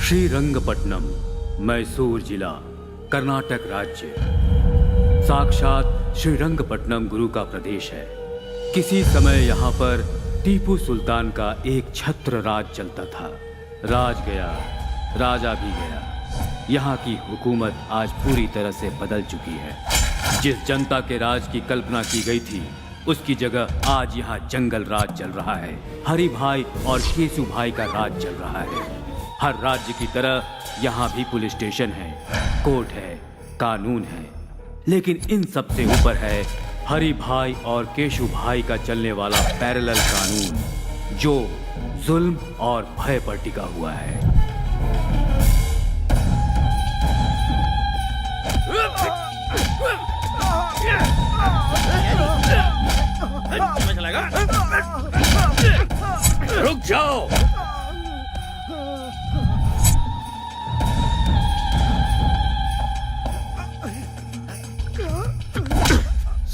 श्रीरंगपट्टनम, मैसूर जिला, कर्नाटक राज्य। साक्षात श्रीरंगपट्टनम गुरु का प्रदेश है। किसी समय यहाँ पर टीपू सुल्तान का एक छत्र राज चलता था। राज गया, राजा भी गया। यहाँ की हुकूमत आज पूरी तरह से बदल चुकी है। जिस जनता के राज की कल्पना की गई थी, उसकी जगह आज यहाँ जंगल राज चल रहा है। हरि भाई और केशु भाई का राज चल रहा है। हर राज्य की तरह यहाँ भी पुलिस स्टेशन है, कोर्ट है, कानून है, लेकिन इन सब से ऊपर है हरि भाई और केशु भाई का चलने वाला पैरेलल कानून, जो जुल्म और भय पर टिका हुआ है। रुक जाओ।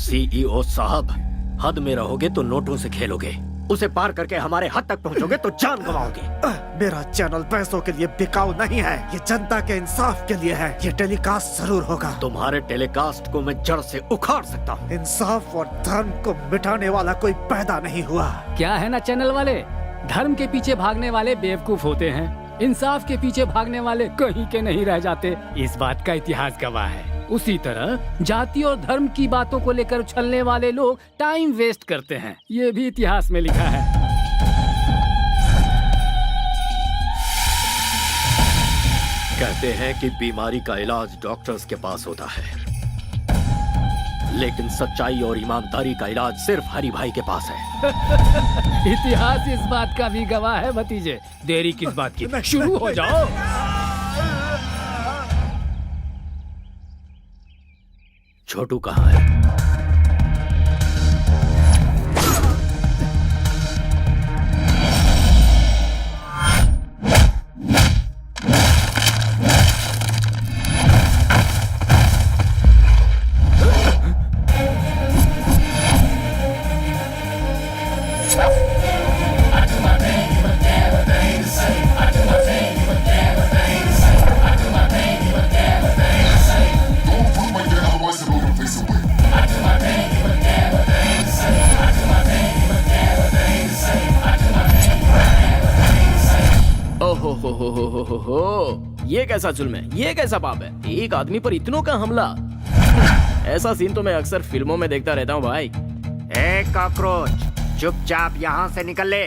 सीईओ साहब, हद में रहोगे तो नोटों से खेलोगे, उसे पार करके हमारे हद तक पहुंचोगे तो जान गंवाओगे। मेरा चैनल पैसों के लिए बिकाऊ नहीं है, ये जनता के इंसाफ के लिए है। ये टेलीकास्ट जरूर होगा। तुम्हारे टेलीकास्ट को मैं जड़ से उखाड़ सकता हूँ। इंसाफ और धर्म को मिटाने वाला कोई पैदा नहीं हुआ। क्या है ना चैनल वाले, धर्म के पीछे भागने वाले बेवकूफ होते हैं, इंसाफ के पीछे भागने वाले कहीं के नहीं रह जाते। इस बात का इतिहास गवाह है। उसी तरह जाति और धर्म की बातों को लेकर उछलने वाले लोग टाइम वेस्ट करते हैं। ये भी इतिहास में लिखा है। कहते हैं कि बीमारी का इलाज डॉक्टर्स के पास होता है, लेकिन सच्चाई और ईमानदारी का इलाज सिर्फ हरि भाई के पास है। इतिहास इस बात का भी गवाह है भतीजे। देरी किस बात की, शुरू हो जाओ। छोटू कहाँ है? ये कैसा जुल्म है, ये कैसा पाप है, एक आदमी पर इतनों का हमला। ऐसा सीन तो मैं अक्सर फिल्मों में देखता रहता हूँ भाई। ए कॉकरोच, चुपचाप यहाँ से निकल ले,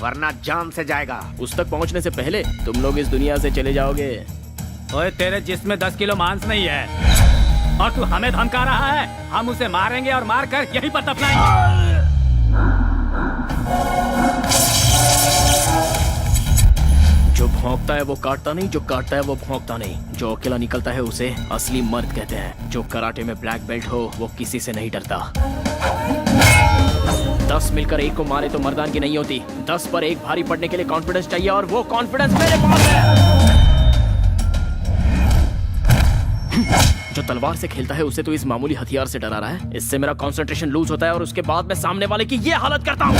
वरना जान से जाएगा। उस तक पहुँचने से पहले तुम लोग इस दुनिया से चले जाओगे। ओए, तेरे जिस्म में 10 किलो मांस नहीं है और तू हमें धमका रहा है। हम उसे मारेंगे और मार कर यहीं पर दफनाएंगे। जो भौंकता है वो काटता नहीं, जो काटता है वो भौंकता नहीं। जो अकेला निकलता है उसे असली मर्द कहते हैं। जो कराटे में ब्लैक बेल्ट हो वो किसी से नहीं डरता। 10 मिलकर एक को मारे तो मर्दानगी नहीं होती। 10 पर एक भारी पड़ने के लिए कॉन्फिडेंस चाहिए, और वो कॉन्फिडेंस मेरे पास है। जो तलवार से खेलता है उसे तो इस मामूली हथियार से डरा रहा है। इससे मेरा कंसंट्रेशन लूज होता है और उसके बाद मैं सामने वाले की ये हालत करता हूँ।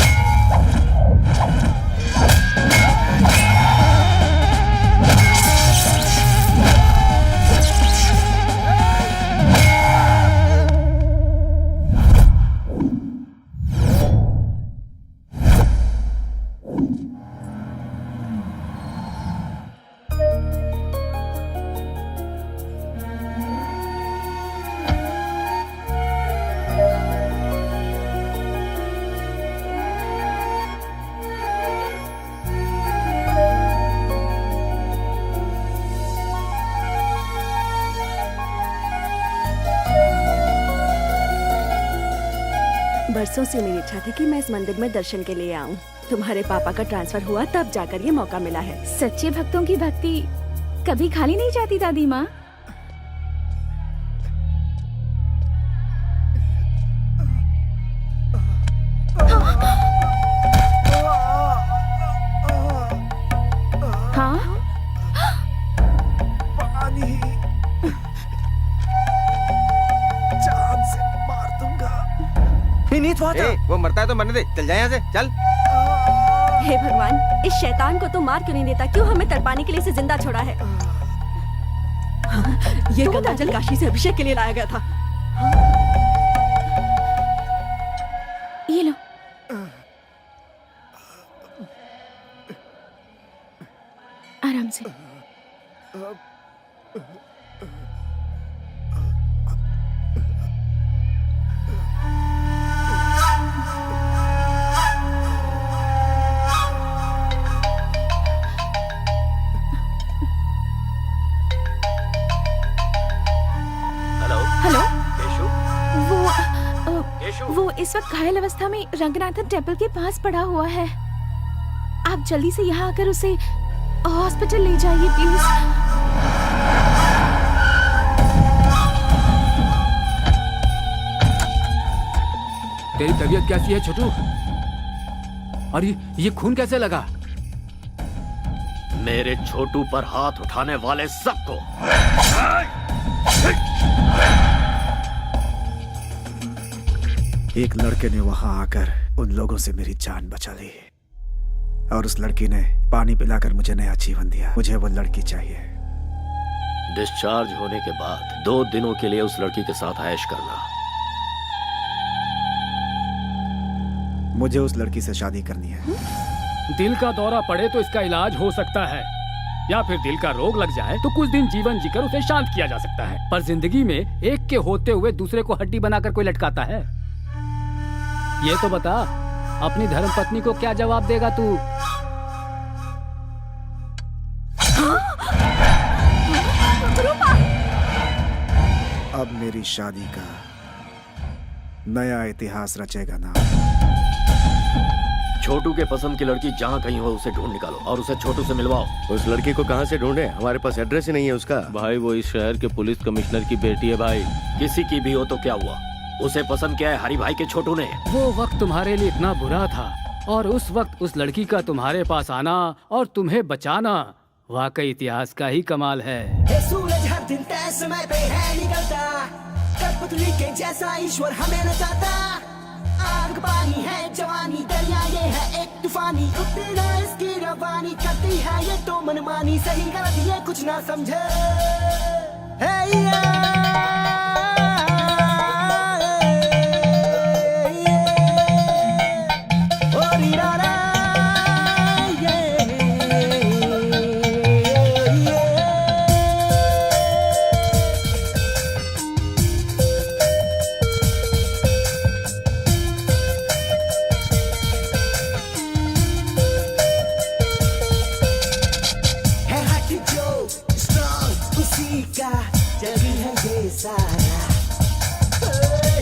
बरसों से मेरी इच्छा थी कि मैं इस मंदिर में दर्शन के लिए आऊं। तुम्हारे पापा का ट्रांसफर हुआ तब जाकर ये मौका मिला है। सच्चे भक्तों की भक्ति कभी खाली नहीं जाती दादी माँ। हाँ, पानी, जान से मार दूंगा। वो मरता है तो मरने दे, चल जाए यहाँ से, चल। हे भगवान, इस शैतान को तो मार क्यों नहीं देता? क्यों हमें तड़पाने के लिए इसे जिंदा छोड़ा है? ये गंगाजल काशी से अभिषेक के लिए लाया गया था। ये लो। आराम से। हेलो। वो इस वक्त घायल अवस्था में रंगनाथन टेम्पल के पास पड़ा हुआ है। आप जल्दी से यहाँ आकर उसे हॉस्पिटल ले जाइए प्लीज। तेरी तबीयत कैसी है छोटू? और ये खून कैसे लगा? मेरे छोटू पर हाथ उठाने वाले सबको एक लड़के ने वहां आकर उन लोगों से मेरी जान बचा ली और उस लड़की ने पानी पिलाकर मुझे नया जीवन दिया। मुझे वो लड़की चाहिए। डिस्चार्ज होने के बाद 2 दिनों के लिए उस लड़की के साथ ऐश करना। मुझे उस लड़की से शादी करनी है। दिल का दौरा पड़े तो इसका इलाज हो सकता है, या फिर दिल का रोग लग जाए तो कुछ दिन जीवन जीकर उसे शांत किया जा सकता है। पर जिंदगी में एक के होते हुए दूसरे को हड्डी बनाकर कोई लटकाता है? ये तो बता, अपनी धर्मपत्नी को क्या जवाब देगा तू? अब मेरी शादी का नया इतिहास रचेगा ना। छोटू के पसंद की लड़की जहाँ कहीं हो उसे ढूंढ निकालो और उसे छोटू से मिलवाओ। उस लड़की को कहाँ से ढूंढे? हमारे पास एड्रेस ही नहीं है उसका। भाई वो इस शहर के पुलिस कमिश्नर की बेटी है भाई। किसी की भी हो तो क्या हुआ, उसे पसंद किया है हरी भाई के छोटू ने। वो वक्त तुम्हारे लिए इतना बुरा था और उस वक्त उस लड़की का तुम्हारे पास आना और तुम्हें बचाना वाकई इतिहास का ही कमाल है। सूरज हर दिन तय समय पे है निकलता, कठपुतली के जैसा ईश्वर हमें नचाता। आग पानी है जवानी, दरिया ये है एक तूफानी, रुकती ना इसकी रवानी, करती है ये तो मनमानी, सही गलत ये कुछ ना समझे।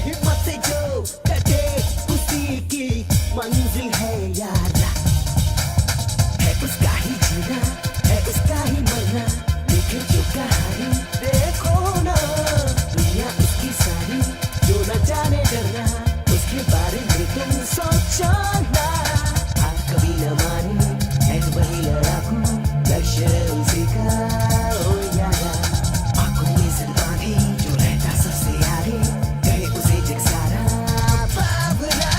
हिम्मत से जो डटे उसी की मंजिल है यारा, है उसका ही जीना है उसका ही मरना, लेकिन जो कहानी देखो ना दुनिया उसकी सारी, जो न जाने डरना उसके बारे में तुम सोचो ना। आप कभी न माने है वही लड़ाकू, लक्ष्य उसी का ओ यारा, आंखों में सिर बांधी जो रहता सबसे आगे, कहे उसे जग सारा बाबरा।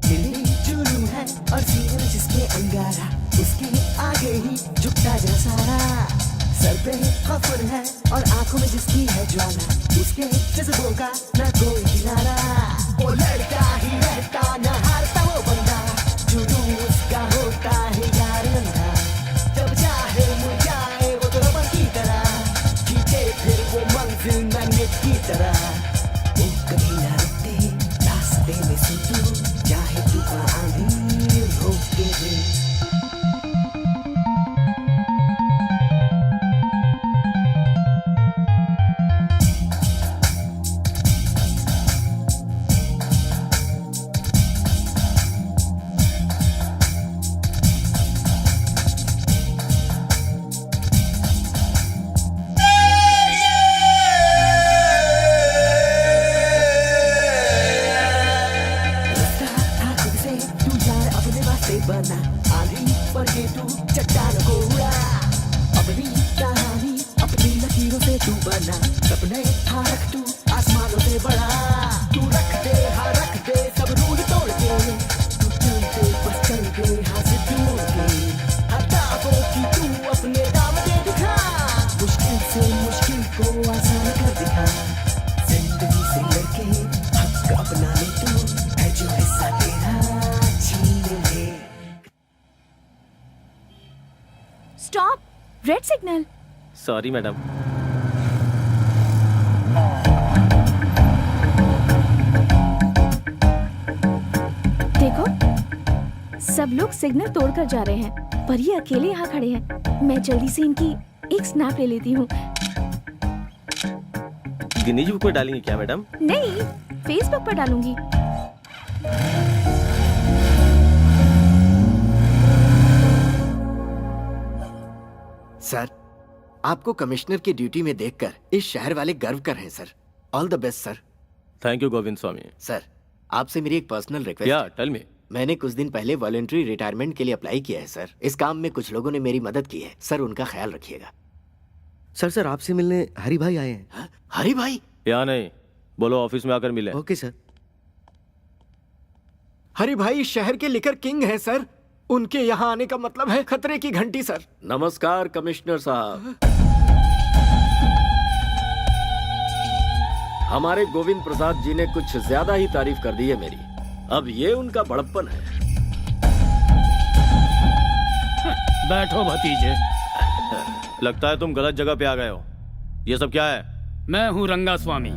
दिल्ली जुनून है और सीने जिसके अंगारा, उसके आगे ही झुकता जा सारा। सर पे खफर है और आंखों में जिसकी है ज्वाला, उसके जज्बों का न कोई किनारा। वो लड़का ही रहता न हारता वो बंदा, जुनून उसका होता है यार नंगा। जब चाहे मुड़ जाए वो तो रबर की तरह, खींचे फिर वो मंजिल मैग्नेट की तरह। वो कभी ना रुकते रास्ते में सुतू, चाहे तूफान आंधी रोके दे। तू बना सपने हाँ रख तू आसमानों से बड़ा, तू रख दे हाँ रख दे सब रूल तोड़ के, तू चल दे बस चल दे हाँ से दूर के, हटाओ कि तू अपने दाव दे दिखा, मुश्किल से मुश्किल को आसान कर दिखा, जिंदगी से लड़के हक अपना ले तू, है जो हिस्सा तेरा छीन ले। Stop, red signal. Sorry madam. देखो सब लोग सिग्नल तोड़कर जा रहे हैं पर ये अकेले यहाँ खड़े हैं। मैं जल्दी से इनकी एक स्नैप ले लेती हूँ। गिनीज बुक में डालेंगे क्या मैडम? नहीं, फेसबुक पर डालूंगी। सर, आपको कमिश्नर की ड्यूटी में देखकर इस शहर वाले गर्व कर रहे हैं sir. All the best sir. Thank you Govind Swami. Sir, आपसे मेरी एक पर्सनल रिक्वेस्ट या है। Tell me. मैंने कुछ दिन पहले वॉलंटरी रिटायरमेंट के लिए अप्लाई किया है सर। इस काम में कुछ लोगों ने मेरी मदद की है सर, उनका ख्याल रखिएगा। सर आपसे मिलने हरी भाई आए हैं। हाँ? हरी भाई? या नहीं, बोलो ऑफिस में आकर मिले। Okay sir. हरी भाई शहर के लिकर किंग हैं सर। उनके यहाँ आने का मतलब है खतरे की घंटी सर। नमस्कार कमिश्नर साहब। हमारे गोविंद प्रसाद जी ने कुछ ज्यादा ही तारीफ कर दी है मेरी। अब ये उनका बड़प्पन है। बैठो भतीजे। लगता है तुम गलत जगह पे आ गए हो। ये सब क्या है? मैं हूँ रंगा स्वामी।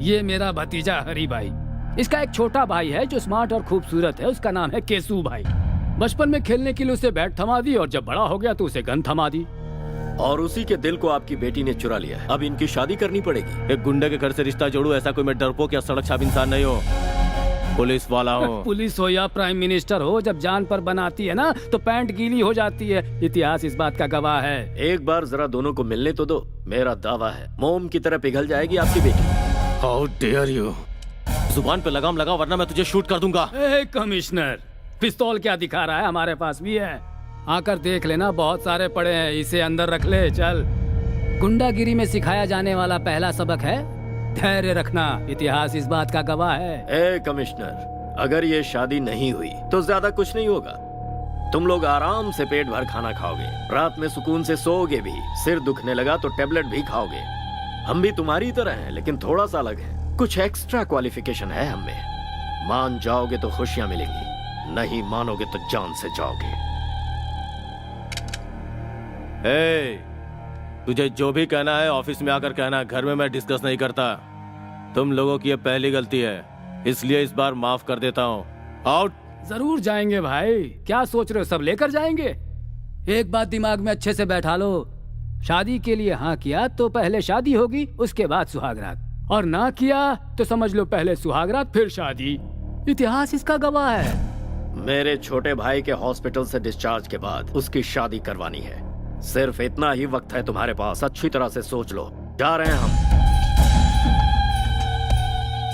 ये मेरा भतीजा हरी भाई। इसका एक छोटा भाई है जो स्मार्ट और खूबसूरत है, उसका नाम है केसू भाई। बचपन में खेलने के लिए उसे बैट थमा दी और जब बड़ा हो गया तो उसे गन थमा दी। और उसी के दिल को आपकी बेटी ने चुरा लिया है। अब इनकी शादी करनी पड़ेगी। एक गुंडे के घर से रिश्ता जोड़ू, ऐसा कोई मैं डरपोक या सड़क छाप इंसान नहीं हो। पुलिस वाला हूँ। पुलिस हो या प्राइम मिनिस्टर हो, जब जान पर बनाती है ना तो पैंट गीली हो जाती है। इतिहास इस बात का गवाह है। एक बार जरा दोनों को मिलने तो दो। मेरा दावा है मोम की तरह पिघल जाएगी आपकी बेटी। How dare you. जुबान पे लगाम लगा वरना मैं तुझे शूट कर दूंगा। ए कमिश्नर, पिस्तौल क्या दिखा रहा है? हमारे पास भी है, आकर देख लेना। बहुत सारे पड़े हैं, इसे अंदर रख ले। चल। गुंडागिरी में सिखाया जाने वाला पहला सबक है धैर्य रखना। इतिहास इस बात का गवाह है। ए कमिश्नर, अगर ये शादी नहीं हुई तो ज्यादा कुछ नहीं होगा। तुम लोग आराम से पेट भर खाना खाओगे, रात में सुकून से सोओगे भी। सिर दुखने लगा तो टेबलेट भी खाओगे। हम भी तुम्हारी तरह हैं, लेकिन थोड़ा सा अलग है। कुछ एक्स्ट्रा क्वालिफिकेशन है हमें। मान जाओगे तो खुशियां मिलेंगी, नहीं मानोगे तो जान से जाओगे। तुझे जो भी कहना है ऑफिस में आकर कहना। घर में मैं डिस्कस नहीं करता। तुम लोगों की ये पहली गलती है, इसलिए इस बार माफ कर देता हूँ। आउट। जरूर जाएंगे भाई, क्या सोच रहे हो? सब लेकर जाएंगे। एक बात दिमाग में अच्छे से बैठा लो, शादी के लिए हाँ किया तो पहले शादी होगी, उसके बाद सुहागरात। और ना किया तो समझ लो पहले सुहागरात फिर शादी। इतिहास इसका गवाह है। मेरे छोटे भाई के हॉस्पिटल से डिस्चार्ज के बाद उसकी शादी करवानी है। सिर्फ इतना ही वक्त है तुम्हारे पास, अच्छी तरह से सोच लो। जा रहे हैं हम।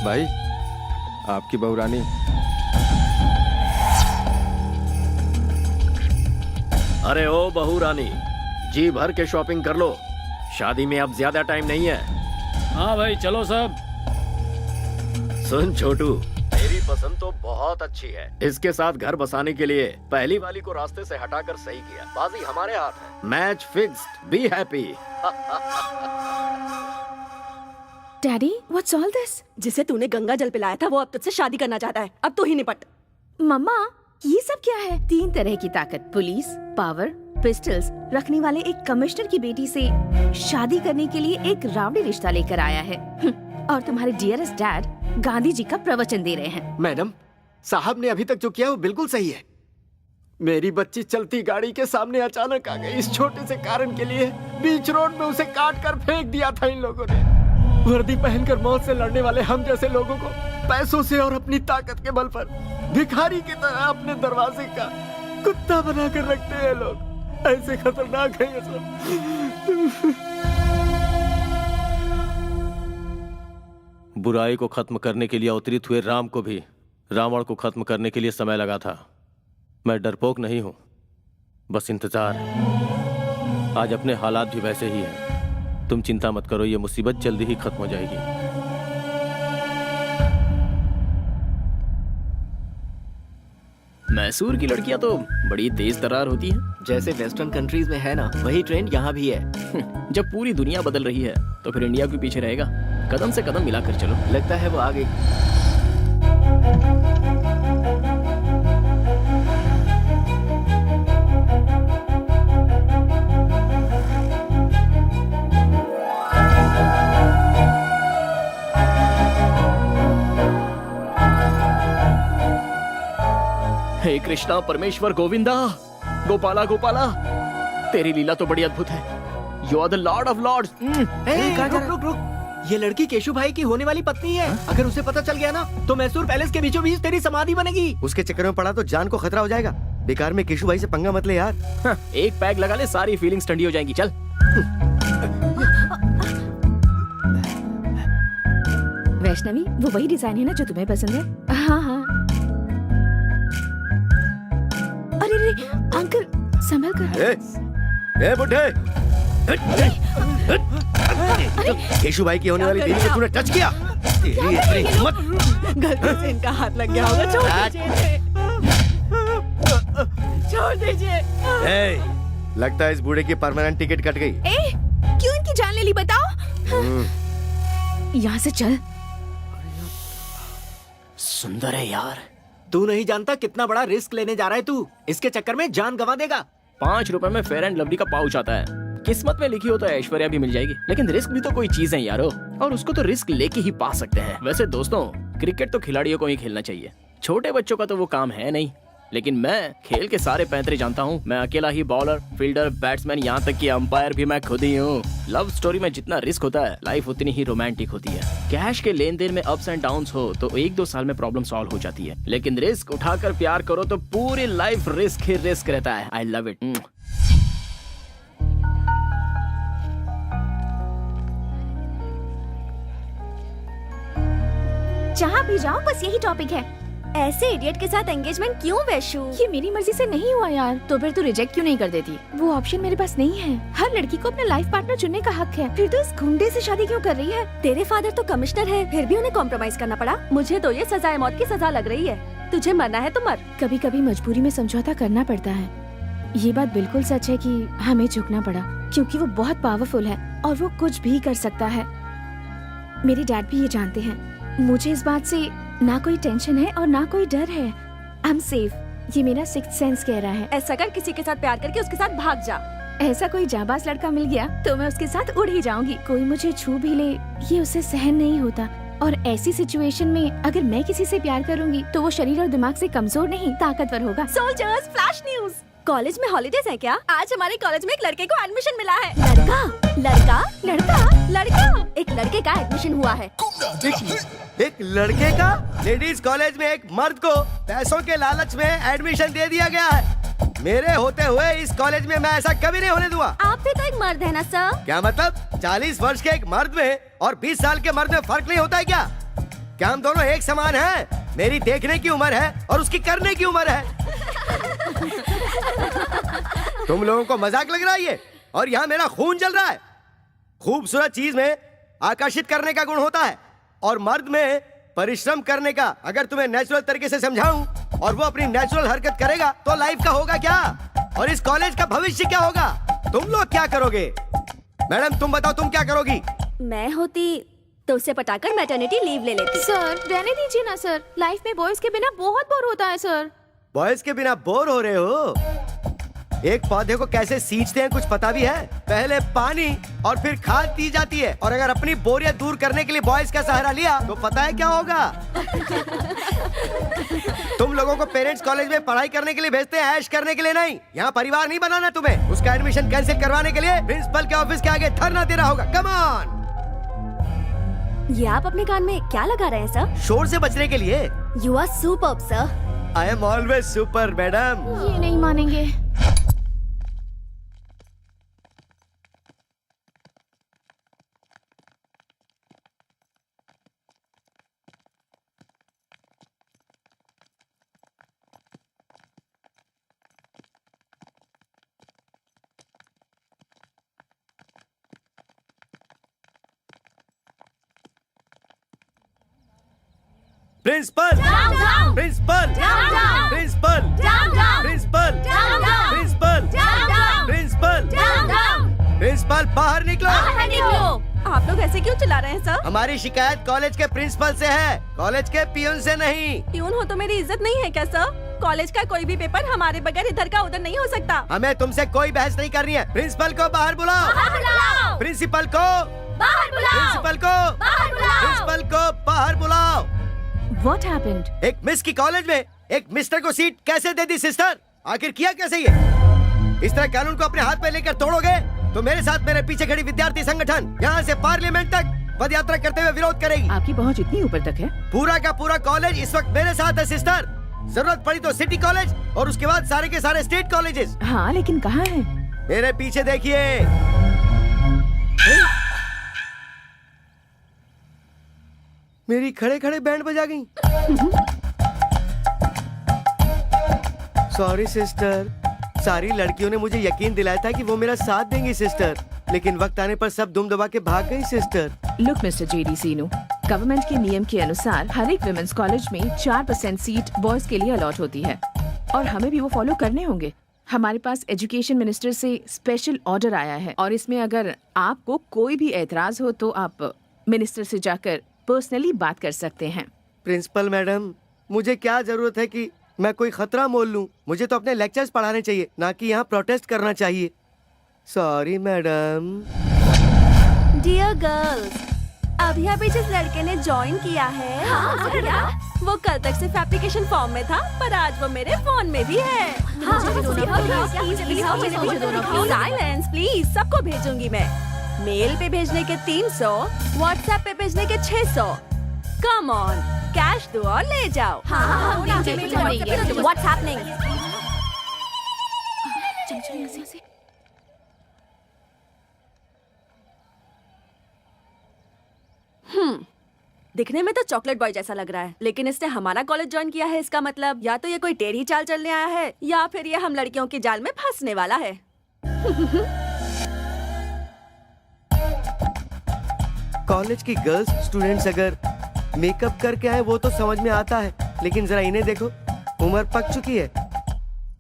भाई, आपकी बहू रानी। अरे ओ बहू रानी, जी भर के शॉपिंग कर लो। शादी में अब ज्यादा टाइम नहीं है। हाँ भाई चलो सब। सुन छोटू, मेरी पसंद तो बहुत अच्छी है। इसके साथ घर बसाने के लिए पहली वाली को रास्ते से हटाकर सही किया। बाजी हमारे हाथ है। Match fixed. Be happy. Daddy, what's all this? जिसे तूने गंगा जल पिलाया था वो अब तुझसे शादी करना चाहता है। अब तू ही निपट। मम्मा, ये सब क्या है? 3 तरह की ताकत, पुलिस, पावर, पिस्टल्स रखने वाले एक कमिश्नर की बेटी से शादी करने के लिए एक रावड़ी रिश्ता लेकर आया है। और तुम्हारे डियरेस्ट डैड गांधी जी का प्रवचन दे रहे हैं। मैडम, साहब ने अभी तक जो किया वो बिल्कुल सही है। मेरी बच्ची चलती गाड़ी के सामने अचानक आ गई। इस छोटे से कारण के लिए बीच रोड में उसे काट कर फेंक दिया था इन लोगों ने। वर्दी पहनकर मौत से लड़ने वाले हम जैसे लोगों को पैसों से और अपनी ताकत के बल पर भिखारी की तरह अपने दरवाजे का कुत्ता बनाकर रखते हैं लोग। ऐसे खतरनाक है ये सब। बुराई को खत्म करने के लिए अवतरित हुए राम को भी रावण को खत्म करने के लिए समय लगा था। मैं डरपोक नहीं हूं, बस इंतजार। आज अपने हालात भी वैसे ही हैं। तुम चिंता मत करो, ये मुसीबत जल्दी ही खत्म हो जाएगी। मैसूर की लड़कियां तो बड़ी तेज तर्रार होती हैं। जैसे वेस्टर्न कंट्रीज में है ना, वही ट्रेंड यहाँ भी है। जब पूरी दुनिया बदल रही है तो फिर इंडिया क्यों पीछे रहेगा? कदम से कदम मिलाकर चलो। लगता है वो आ गई। हे कृष्णा परमेश्वर गोविंदा, गोपाला गोपाला, तेरी लीला तो बड़ी अद्भुत है। You are the lord of lords. रुक रुक रुक, ये लड़की केशु भाई की होने वाली पत्नी है। अगर उसे पता चल गया ना तो मैसूर पैलेस के बीचों बीच तेरी समाधि बनेगी। उसके चक्कर में पड़ा तो जान को खतरा हो जाएगा। बेकार में केशु भाई से पंगा मत ले यार। एक पैग लगा ले, सारी फीलिंग्स ठंडी हो जाएंगी। चल। वैष्णवी, वो वही डिजाइन है ना जो तुम्हें पसंद है? हाँ हाँ। अरे रे अंकल, संभल कर। ए बुढ़े, केशु भाई की होने वाली बीवी को तूने टच किया। तेरी इतनी हिम्मत। गलती से इनका हाथ लग गया होगा। छोड़ दीजिए, छोड़ दीजिए। लगता है इस बूढ़े की परमानेंट टिकट कट गई। क्यों इनकी जान ले ली बताओ? यहाँ से चल। सुंदर है यार। तू नहीं जानता कितना बड़ा रिस्क लेने जा रहा है तू। इसके चक्कर में जान गंवा देगा। 5 रुपए में फेयर एंड लवली का पाउच आता है। किस्मत में लिखी हो तो ऐश्वर्या भी मिल जाएगी, लेकिन रिस्क भी तो कोई चीज है यारो, और उसको तो रिस्क लेके ही पा सकते हैं। वैसे दोस्तों, क्रिकेट तो खिलाड़ियों को ही खेलना चाहिए, छोटे बच्चों का तो वो काम है नहीं। लेकिन मैं खेल के सारे पैंतरे जानता हूँ। मैं अकेला ही बॉलर, फील्डर, बैट्समैन, यहाँ तक कि अंपायर भी मैं खुद ही हूँ। लव स्टोरी में जितना रिस्क होता है, लाइफ उतनी ही रोमांटिक होती है। कैश के लेन देन में अप्स एंड डाउन्स हो तो 1-2 साल में प्रॉब्लम सॉल्व हो जाती है, लेकिन रिस्क उठाकर प्यार करो तो पूरी लाइफ रिस्क ही रिस्क रहता है। I love it. जहाँ भी जाओ बस यही टॉपिक है। ऐसे इडियट के साथ एंगेजमेंट क्यों वैशु? ये मेरी मर्जी से नहीं हुआ यार। तो फिर तू रिजेक्ट क्यों नहीं कर देती? वो ऑप्शन मेरे पास नहीं है। हर लड़की को अपना लाइफ पार्टनर चुनने का हक है। फिर तो इस गुंडे से शादी क्यों कर रही है? तेरे फादर तो कमिश्नर है, फिर भी उन्हें कॉम्प्रोमाइज करना पड़ा। मुझे तो ये सजाए मौत की सजा लग रही है। तुझे मरना है तो मर। कभी कभी मजबूरी में समझौता करना पड़ता है। ये बात बिल्कुल सच है कि हमें झुकना पड़ा, क्योंकि वो बहुत पावरफुल है और वो कुछ भी कर सकता है। मेरे डैड भी ये जानते हैं। मुझे इस बात से ना कोई टेंशन है और ना कोई डर है। I am safe. ये मेरा सिक्स्थ सेंस कह रहा है। ऐसा कर, किसी के साथ प्यार करके उसके साथ भाग जा। ऐसा कोई जाबाज लड़का मिल गया तो मैं उसके साथ उड़ ही जाऊंगी। कोई मुझे छू भी ले, ये उसे सहन नहीं होता। और ऐसी सिचुएशन में अगर मैं किसी से प्यार करूंगी तो वो शरीर और दिमाग से कमजोर नहीं, ताकतवर होगा। Soldiers, flash news. कॉलेज में हॉलीडेज है क्या? आज हमारे कॉलेज में एक लड़के को एडमिशन मिला है। लड़का, लड़का, लड़का, लड़का। एक लड़के का एडमिशन हुआ है। एक लड़के का लेडीज कॉलेज में एक मर्द को पैसों के लालच में एडमिशन दे दिया गया है। मेरे होते हुए इस कॉलेज में मैं ऐसा कभी नहीं होने दूंगा। आप भी तो एक मर्द है ना सर? क्या मतलब? 40 वर्ष के एक मर्द में और 20 साल के मर्द में फर्क नहीं होता है क्या? क्या हम दोनों एक समान हैं? मेरी देखने की उम्र है और उसकी करने की उम्र है। तुम लोगों को मजाक लग रहा है ये? और यहाँ मेरा खून जल रहा है। खूबसूरत चीज में आकर्षित करने का गुण होता है और मर्द में परिश्रम करने का। अगर तुम्हें नेचुरल तरीके से समझाऊं और वो अपनी नेचुरल हरकत करेगा तो लाइफ का होगा क्या, और इस कॉलेज का भविष्य क्या होगा? तुम लोग क्या करोगे? मैडम तुम बताओ, तुम क्या करोगी? मैं होती तो उसे पटाकर मैटरनिटी लीव ले लेती। सर रहने दीजिए ना सर। लाइफ में बॉयज के बिना बहुत बोर होता है सर। बॉयज के बिना बोर हो रहे हो? एक पौधे को कैसे सींचते हैं कुछ पता भी है? पहले पानी और फिर खाद दी जाती है। और अगर अपनी बोरियत दूर करने के लिए बॉयज का सहारा लिया तो पता है क्या होगा? तुम लोगों को पेरेंट्स कॉलेज में पढ़ाई करने के लिए भेजते हैं, ऐश करने के लिए नहीं। यहाँ परिवार नहीं बनाना तुम्हें। उसका एडमिशन कैंसिल करवाने के लिए प्रिंसिपल के ऑफिस के आगे धरना देना होगा। Come on. ये आप अपने कान में क्या लगा रहे हैं सर? शोर से बचने के लिए। You are superb sir. I am always super madam. ये नहीं मानेंगे। Principal principal principal principal principal principal principal बाहर निकलो। आप लोग ऐसे क्यों चिल्ला रहे हैं सर? हमारी शिकायत कॉलेज के प्रिंसिपल से है, कॉलेज के पियून से नहीं। प्यून हो तो मेरी इज्जत नहीं है क्या सर? कॉलेज का कोई भी पेपर हमारे बगैर इधर का उधर नहीं हो सकता। हमें तुमसे कोई बहस नहीं करनी है। प्रिंसिपल को बाहर बुलाओ। प्रिंसिपल को बाहर प्रिंसिपल को प्रिंसिपल को बाहर बुलाओ। What happened? एक मिस की कॉलेज में एक मिस्टर को सीट कैसे दे दी सिस्टर? आखिर किया कैसे ये? इस तरह कानून को अपने हाथ में लेकर तोड़ोगे तो मेरे साथ मेरे पीछे खड़ी विद्यार्थी संगठन यहाँ से पार्लियामेंट तक पद यात्रा करते हुए विरोध करेगी। आपकी पहुंच इतनी ऊपर तक है? पूरा का पूरा कॉलेज इस वक्त मेरे साथ है सिस्टर। जरूरत पड़ी तो सिटी कॉलेज और उसके बाद सारे के सारे स्टेट कॉलेजेस। हाँ, लेकिन कहाँ है? मेरे पीछे देखिए। मेरी खड़े खड़े बैंड बजा गई। सॉरी सिस्टर, सारी लड़कियों ने मुझे यकीन दिलाया था कि वो मेरा साथ देंगी सिस्टर, लेकिन वक्त आने पर सब दुम दबा के भाग गई सिस्टर। लुक मिस्टर जेडी सीनू, गवर्नमेंट के नियम के अनुसार हर एक विमेंस कॉलेज में 4% सीट बॉयज के लिए अलॉट होती है और हमें भी वो फॉलो करने होंगे। हमारे पास एजुकेशन मिनिस्टर से स्पेशल ऑर्डर आया है और इसमें अगर आपको कोई भी एतराज हो तो आप मिनिस्टर से जाकर पर्सनली बात कर सकते हैं। प्रिंसिपल मैडम, मुझे क्या जरूरत है कि मैं कोई खतरा मोल लूं? मुझे तो अपने लेक्चर्स पढ़ाने चाहिए, ना कि यहाँ प्रोटेस्ट करना चाहिए। Sorry madam. डियर गर्ल्स, अभी अभी जिस लड़के ने ज्वाइन किया है वो कल तक सिर्फ एप्लीकेशन फॉर्म में था, पर आज वो मेरे फोन में भी है। साइलेंस प्लीज, सबको भेजूंगी मैं। मेल पे भेजने के 300, व्हाट्सएप पे भेजने के 600। कम ऑन, कैश दो और ले जाओ। What's happening? दिखने में तो चॉकलेट बॉय जैसा लग रहा है, लेकिन इसने हमारा कॉलेज ज्वाइन किया है। इसका मतलब या तो ये कोई टेढ़ी चाल चलने आया है या फिर ये हम लड़कियों की जाल में फंसने वाला है। कॉलेज की गर्ल्स स्टूडेंट्स अगर मेकअप करके आए वो तो समझ में आता है, लेकिन जरा इन्हें देखो, उम्र पक चुकी है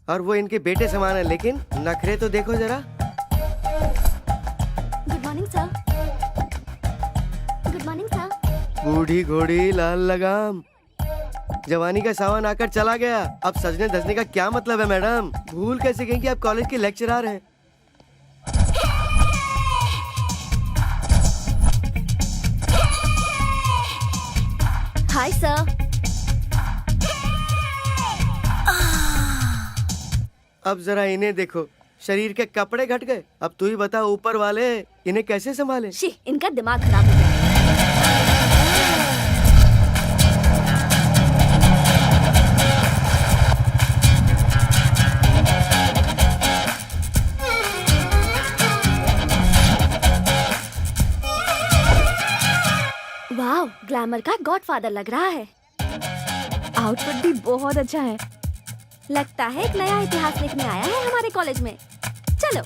और वो इनके बेटे समान है, लेकिन नखरे तो देखो जरा। Good morning sir. Good morning sir. बूढ़ी घोड़ी लाल लगाम, जवानी का सावन आकर चला गया, अब सजने धजने का क्या मतलब है मैडम? भूल कैसे गई कि आप कॉलेज के लेक्चरर हैं? Hi sir. अब जरा इन्हें देखो, शरीर के कपड़े घट गए। अब तू ही बता ऊपर वाले इन्हें कैसे संभाले? शी, इनका दिमाग खराब हो गया। वाह, ग्लैमर का गॉडफादर लग रहा है। आउटफिट भी बहुत अच्छा है। लगता है एक नया इतिहास लिखने आया है हमारे कॉलेज में। चलो।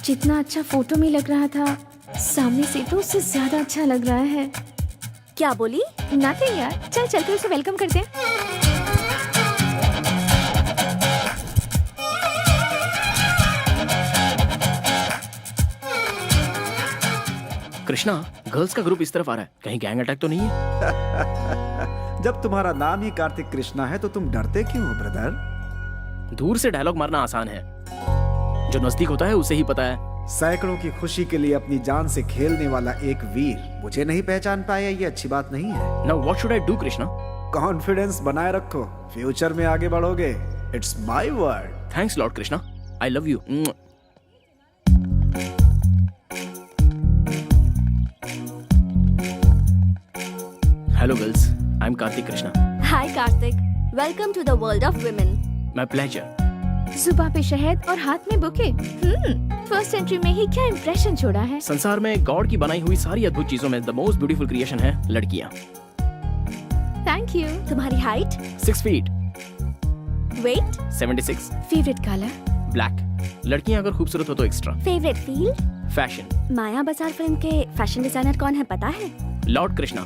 जितना अच्छा फोटो में लग रहा था, सामने से तो उससे ज्यादा अच्छा लग रहा है। क्या बोली? नथिंग यार, चल चलकर उसे वेलकम करते हैं। कृष्णा, गर्ल्स का ग्रुप इस तरफ आ रहा है, कहीं गैंग अटैक तो नहीं है? जब तुम्हारा नाम ही कार्तिक कृष्णा है तो तुम डरते क्यों हो ब्रदर? दूर से डायलॉग मारना आसान है, जो नजदीक होता है उसे ही पता है। सैकड़ों की खुशी के लिए अपनी जान से खेलने वाला एक वीर मुझे नहीं पहचान पाया, ये अच्छी बात नहीं है। Now what should I do Krishna? Confidence बनाए रखो, फ्यूचर में आगे बढ़ोगे। It's my word. Thanks lord Krishna, I love you. Hello girls, I am Kartik Krishna. Hi Kartik, welcome to the world of women. My pleasure. सुबह पे शहद और हाथ में बुके। फर्स्ट सेंचुरी में ही क्या इंप्रेशन छोड़ा है। संसार में गॉड की बनाई हुई सारी अद्भुत चीजों में द मोस्ट ब्यूटीफुल क्रिएशन है लड़कियां। Thank you. तुम्हारी height? 6 feet. Weight? 76। Favourite colour? Black. लड़कियां अगर खूबसूरत हो तो extra. Favourite field? Fashion. Maya Bazaar film के फैशन डिजाइनर कौन है पता है? लॉर्ड कृष्णा।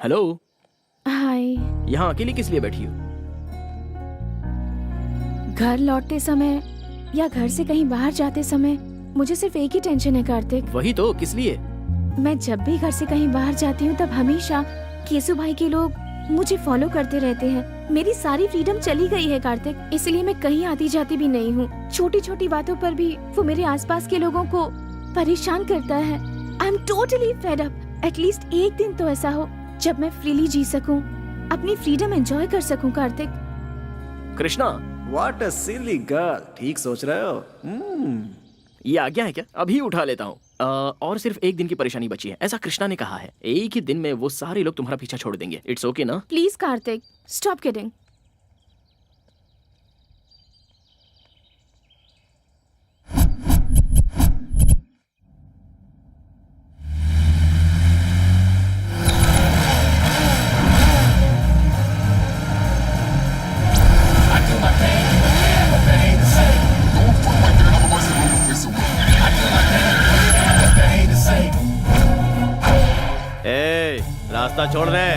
Hello, hi. यहाँ अकेली किस लिए बैठी हो? घर लौटते समय या घर से कहीं बाहर जाते समय मुझे सिर्फ एक ही टेंशन है कार्तिक। वही तो, किस लिए? मैं जब भी घर से कहीं बाहर जाती हूँ तब हमेशा केसु भाई के लोग मुझे फॉलो करते रहते हैं। मेरी सारी फ्रीडम चली गई है कार्तिक, इसलिए मैं कहीं आती जाती भी नहीं हूँ। छोटी छोटी बातों पर भी वो मेरे आसपास के लोगों को परेशान करता है। I am totally fed up. At least एक दिन तो ऐसा हो जब मैं फ्रीली जी सकूं, अपनी फ्रीडम एंजॉय कर सकूं Kartik. Krishna, what a silly girl. ठीक सोच रहे हो। ये आज्ञा है क्या? अभी उठा लेता हूँ। और सिर्फ एक दिन की परेशानी बची है, ऐसा कृष्णा ने कहा है। एक ही दिन में वो सारे लोग तुम्हारा पीछा छोड़ देंगे। इट्स ओके ना? Please Kartik, stop kidding. रास्ता छोड़ दे।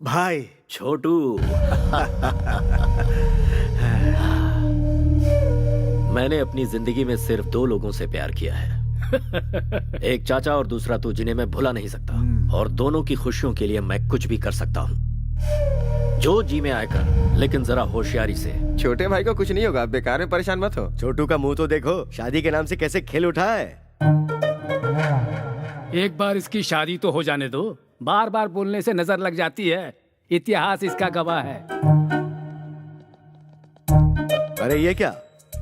भाई छोटू। मैंने अपनी जिंदगी में सिर्फ 2 लोगों से प्यार किया है, एक चाचा और दूसरा तू, जिन्हें मैं भुला नहीं सकता। और दोनों की खुशियों के लिए मैं कुछ भी कर सकता हूँ। जो जी में आए कर, लेकिन जरा होशियारी से। छोटे भाई को कुछ नहीं होगा, बेकार में परेशान मत हो। छोटू का मुंह तो देखो, शादी के नाम से कैसे खेल उठा है। एक बार इसकी शादी तो हो जाने दो, बार बार बोलने से नजर लग जाती है। इतिहास इसका गवाह है। अरे ये क्या,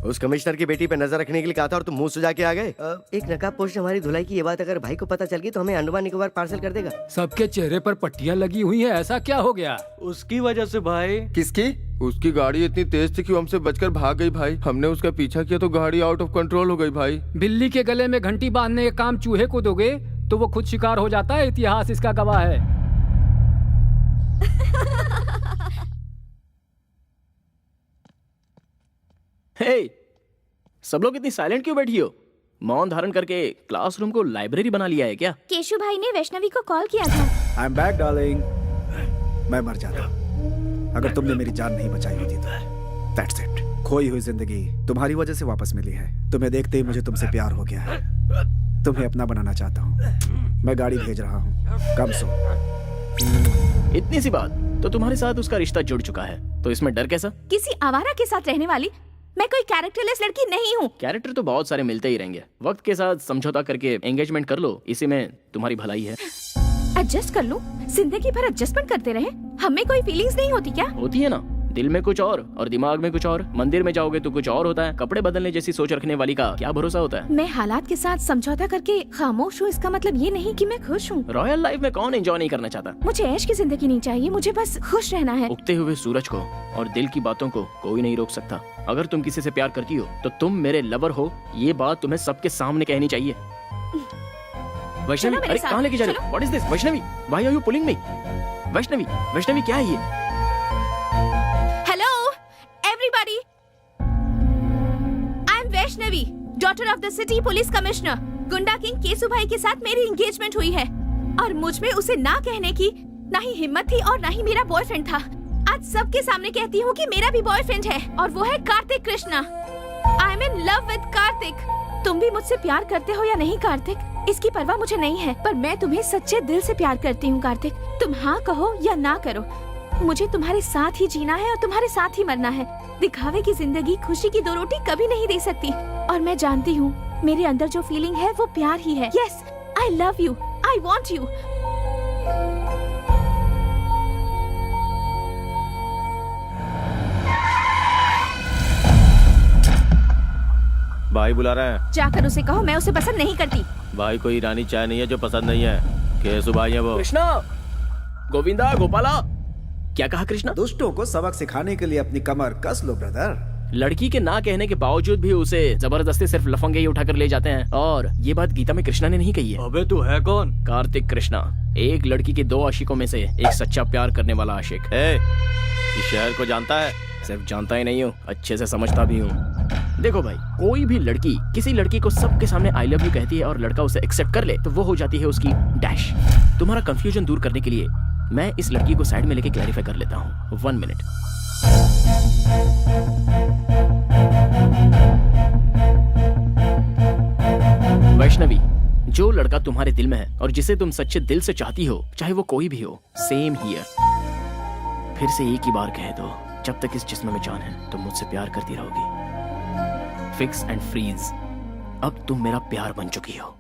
उस कमिश्नर की बेटी पे नजर रखने के लिए कहा था और तुम मुंह सुजा के आ गए। एक नकाब पोस्ट हमारी धुलाई की ये बात अगर भाई को पता चल गई तो हमें अंडमान निकोबार पार्सल कर देगा। सबके चेहरे पर पट्टियां लगी हुई हैं, ऐसा क्या हो गया? उसकी वजह से भाई। किसकी? उसकी गाड़ी इतनी तेज थी कि वो हमसे बचकर भाग गई भाई। हमने उसका पीछा किया तो गाड़ी आउट ऑफ कंट्रोल हो गई भाई। बिल्ली के गले में घंटी बांधने का काम चूहे को दोगे तो वो खुद शिकार हो जाता है। इतिहास इसका गवाह है। हे, सब लोग इतनी साइलेंट क्यों बैठी हो? मौन धारण करके क्लासरूम को लाइब्रेरी बना लिया है क्या? केशु भाई ने वैष्णवी को कॉल किया था। I am back darling. मैं मर जाता अगर तुमने मेरी जान नहीं बचाई होती तो। That's it. खोई हुई जिंदगी तुम्हारी वजह से वापस मिली है। तुम्हें देखते ही मुझे तुमसे प्यार हो गया है। तुम्हें अपना बनाना चाहता हूँ। मैं गाड़ी भेज रहा हूँ, कम सो। इतनी सी बात, तो तुम्हारे साथ उसका रिश्ता जुड़ चुका है, तो इसमें डर कैसा? किसी आवारा के साथ रहने वाली मैं कोई कैरेक्टरलेस लड़की नहीं हूँ। कैरेक्टर तो बहुत सारे मिलते ही रहेंगे, वक्त के साथ समझौता करके एंगेजमेंट कर लो, इसी में तुम्हारी भलाई है। एडजस्ट कर लूं? जिंदगी भर एडजस्टमेंट करते रहे, हमें कोई फीलिंग्स नहीं होती क्या? होती है ना, दिल में कुछ और दिमाग में कुछ और। मंदिर में जाओगे तो कुछ और होता है, कपड़े बदलने जैसी सोच रखने वाली का क्या भरोसा होता है। मैं हालात के साथ समझौता करके खामोश हूँ, इसका मतलब ये नहीं कि मैं खुश हूँ। रॉयल लाइफ में कौन एंजॉय नहीं करना चाहता? मुझे ऐश की जिंदगी नहीं चाहिए, मुझे बस खुश रहना है। उगते हुए सूरज को और दिल की बातों को कोई नहीं रोक सकता। अगर तुम किसी से प्यार करती हो तो तुम मेरे लवर हो, ये बात तुम्हें सबके सामने कहनी चाहिए। वैष्णवी, मेरे अरे साथ, कहाँ लेके जा रहे हो? What is this? Vaishnavi, why are you pulling me? Vaishnavi, Vaishnavi क्या है ये? Hello everybody, I am Vaishnavi, daughter of the city police commissioner. गुंडा किंग केसु भाई के साथ मेरी एंगेजमेंट हुई है और मुझ में उसे ना कहने की ना ही हिम्मत थी और ना ही मेरा बॉयफ्रेंड था। आज सबके सामने कहती हूँ कि मेरा भी बॉयफ्रेंड है और वो है Kartik Krishna. I am in love with Kartik. तुम भी मुझसे प्यार करते हो या नहीं कार्तिक, इसकी परवाह मुझे नहीं है, पर मैं तुम्हें सच्चे दिल से प्यार करती हूँ कार्तिक। तुम हाँ कहो या ना करो, मुझे तुम्हारे साथ ही जीना है और तुम्हारे साथ ही मरना है। दिखावे की जिंदगी खुशी की दो रोटी कभी नहीं दे सकती और मैं जानती हूँ मेरे अंदर जो फीलिंग है वो प्यार ही है। Yes, I love you, I want you. भाई बुला रहे हैं। जाकर उसे कहो मैं उसे पसंद नहीं करती। भाई कोई ईरानी चाय नहीं है जो पसंद नहीं है। केसु भाई है वो। कृष्णा, गोविंदा, गोपाला, क्या कहा कृष्णा? दुष्टों को सबक सिखाने के लिए अपनी कमर कस लो ब्रदर। लड़की के ना कहने के बावजूद भी उसे जबरदस्ती सिर्फ लफंगे ही उठाकर ले जाते हैं, और ये बात गीता में कृष्णा ने नहीं कही है। अबे तू है कौन? कार्तिक कृष्णा, एक लड़की के 2 आशिकों में से एक सच्चा प्यार करने वाला आशिक। इस शहर को जानता है? सिर्फ जानता ही नहीं हूँ, अच्छे से समझता भी हूँ। देखो भाई, कोई भी लड़की किसी लड़की को सबके सामने आई लव यू कहती है और लड़का उसे एक्सेप्ट कर ले तो वो हो जाती है उसकी डैश। तुम्हारा कंफ्यूजन दूर करने के लिए मैं इस लड़की को साइड में लेके क्लैरिफाई कर लेता हूँ। 1 मिनट। वैष्णवी, जो लड़का तुम्हारे दिल में है और जिसे तुम सच्चे दिल से चाहती हो, चाहे वो कोई भी हो, सेम हियर। फिर से एक ही बार कह दो, जब तक इस जिस्म में जान है तुम मुझसे प्यार करती रहोगी। फिक्स एंड फ्रीज, अब तुम मेरा प्यार बन चुकी हो।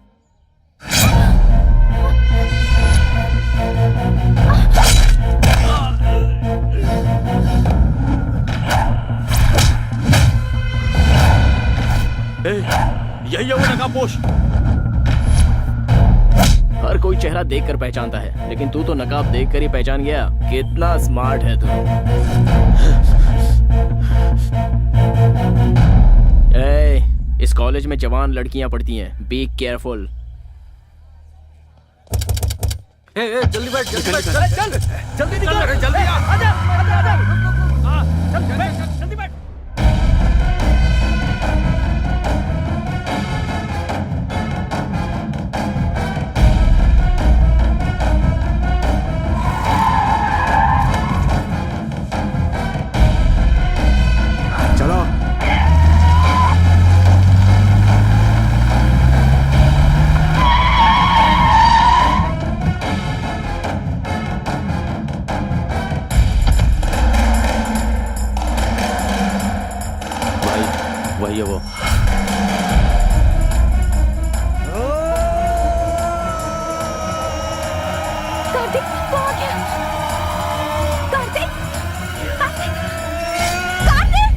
यही है वो नकाबपोश। हर कोई चेहरा देखकर पहचानता है, लेकिन तू तो नकाब देखकर ही पहचान गया। कितना स्मार्ट है तू। इस कॉलेज में जवान लड़कियां पढ़ती हैं, बी केयरफुल। जल्दी बैठ, जल्दी बैठ, चल जल्दी निकल, जल्दी आजा, चल बैठ, जल्दी बैठ। चलो वही है वो। कार्तिक, वो आ गया। कार्तिक, कार्तिक, कार्तिक।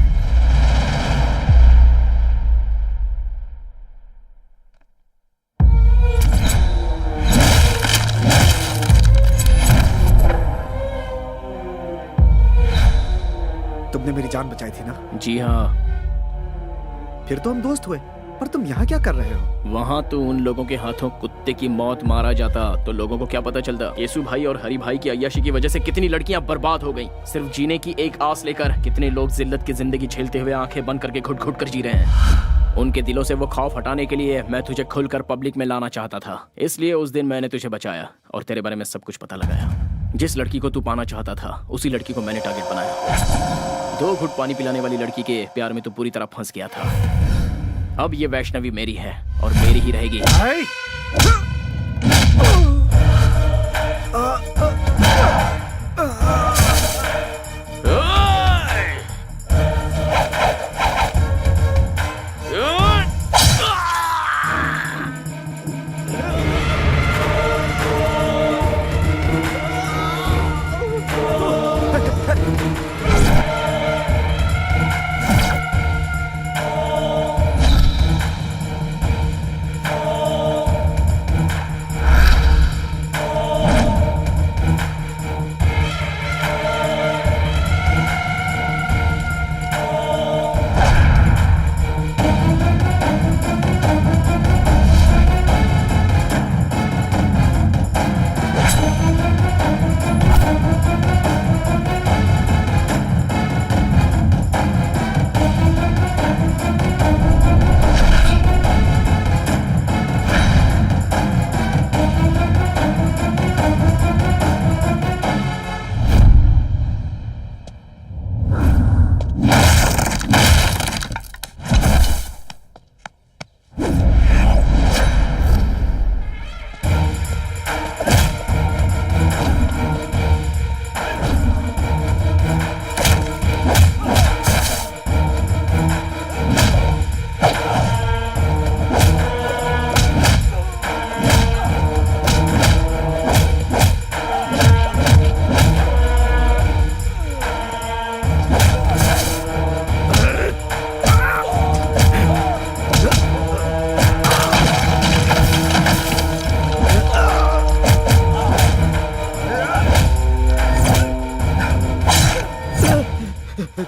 तुमने मेरी जान बचाई थी ना? जी हाँ। फिर तो हम दोस्त हुए, पर तुम यहाँ क्या कर रहे हो? वहाँ तो उन लोगों के हाथों कुत्ते की मौत मारा जाता तो लोगों को क्या पता चलता। केसु भाई और हरि भाई की अय्याशी की वजह से कितनी लड़कियां बर्बाद हो गईं। सिर्फ जीने की एक आस लेकर कितने लोग जिल्लत की जिंदगी झेलते हुए आंखें बंद करके घुट घुट कर जी रहे हैं। उनके दिलों से वो खौफ हटाने के लिए मैं तुझे खुलकर पब्लिक में लाना चाहता था, इसलिए उस दिन मैंने तुझे बचाया और तेरे बारे में सब कुछ पता लगाया। जिस लड़की को तू पाना चाहता था उसी लड़की को मैंने टारगेट बनाया। 2 घुट पानी पिलाने वाली लड़की के प्यार में तो पूरी तरह फंस गया था। अब ये वैष्णवी मेरी है और मेरी ही रहेगी।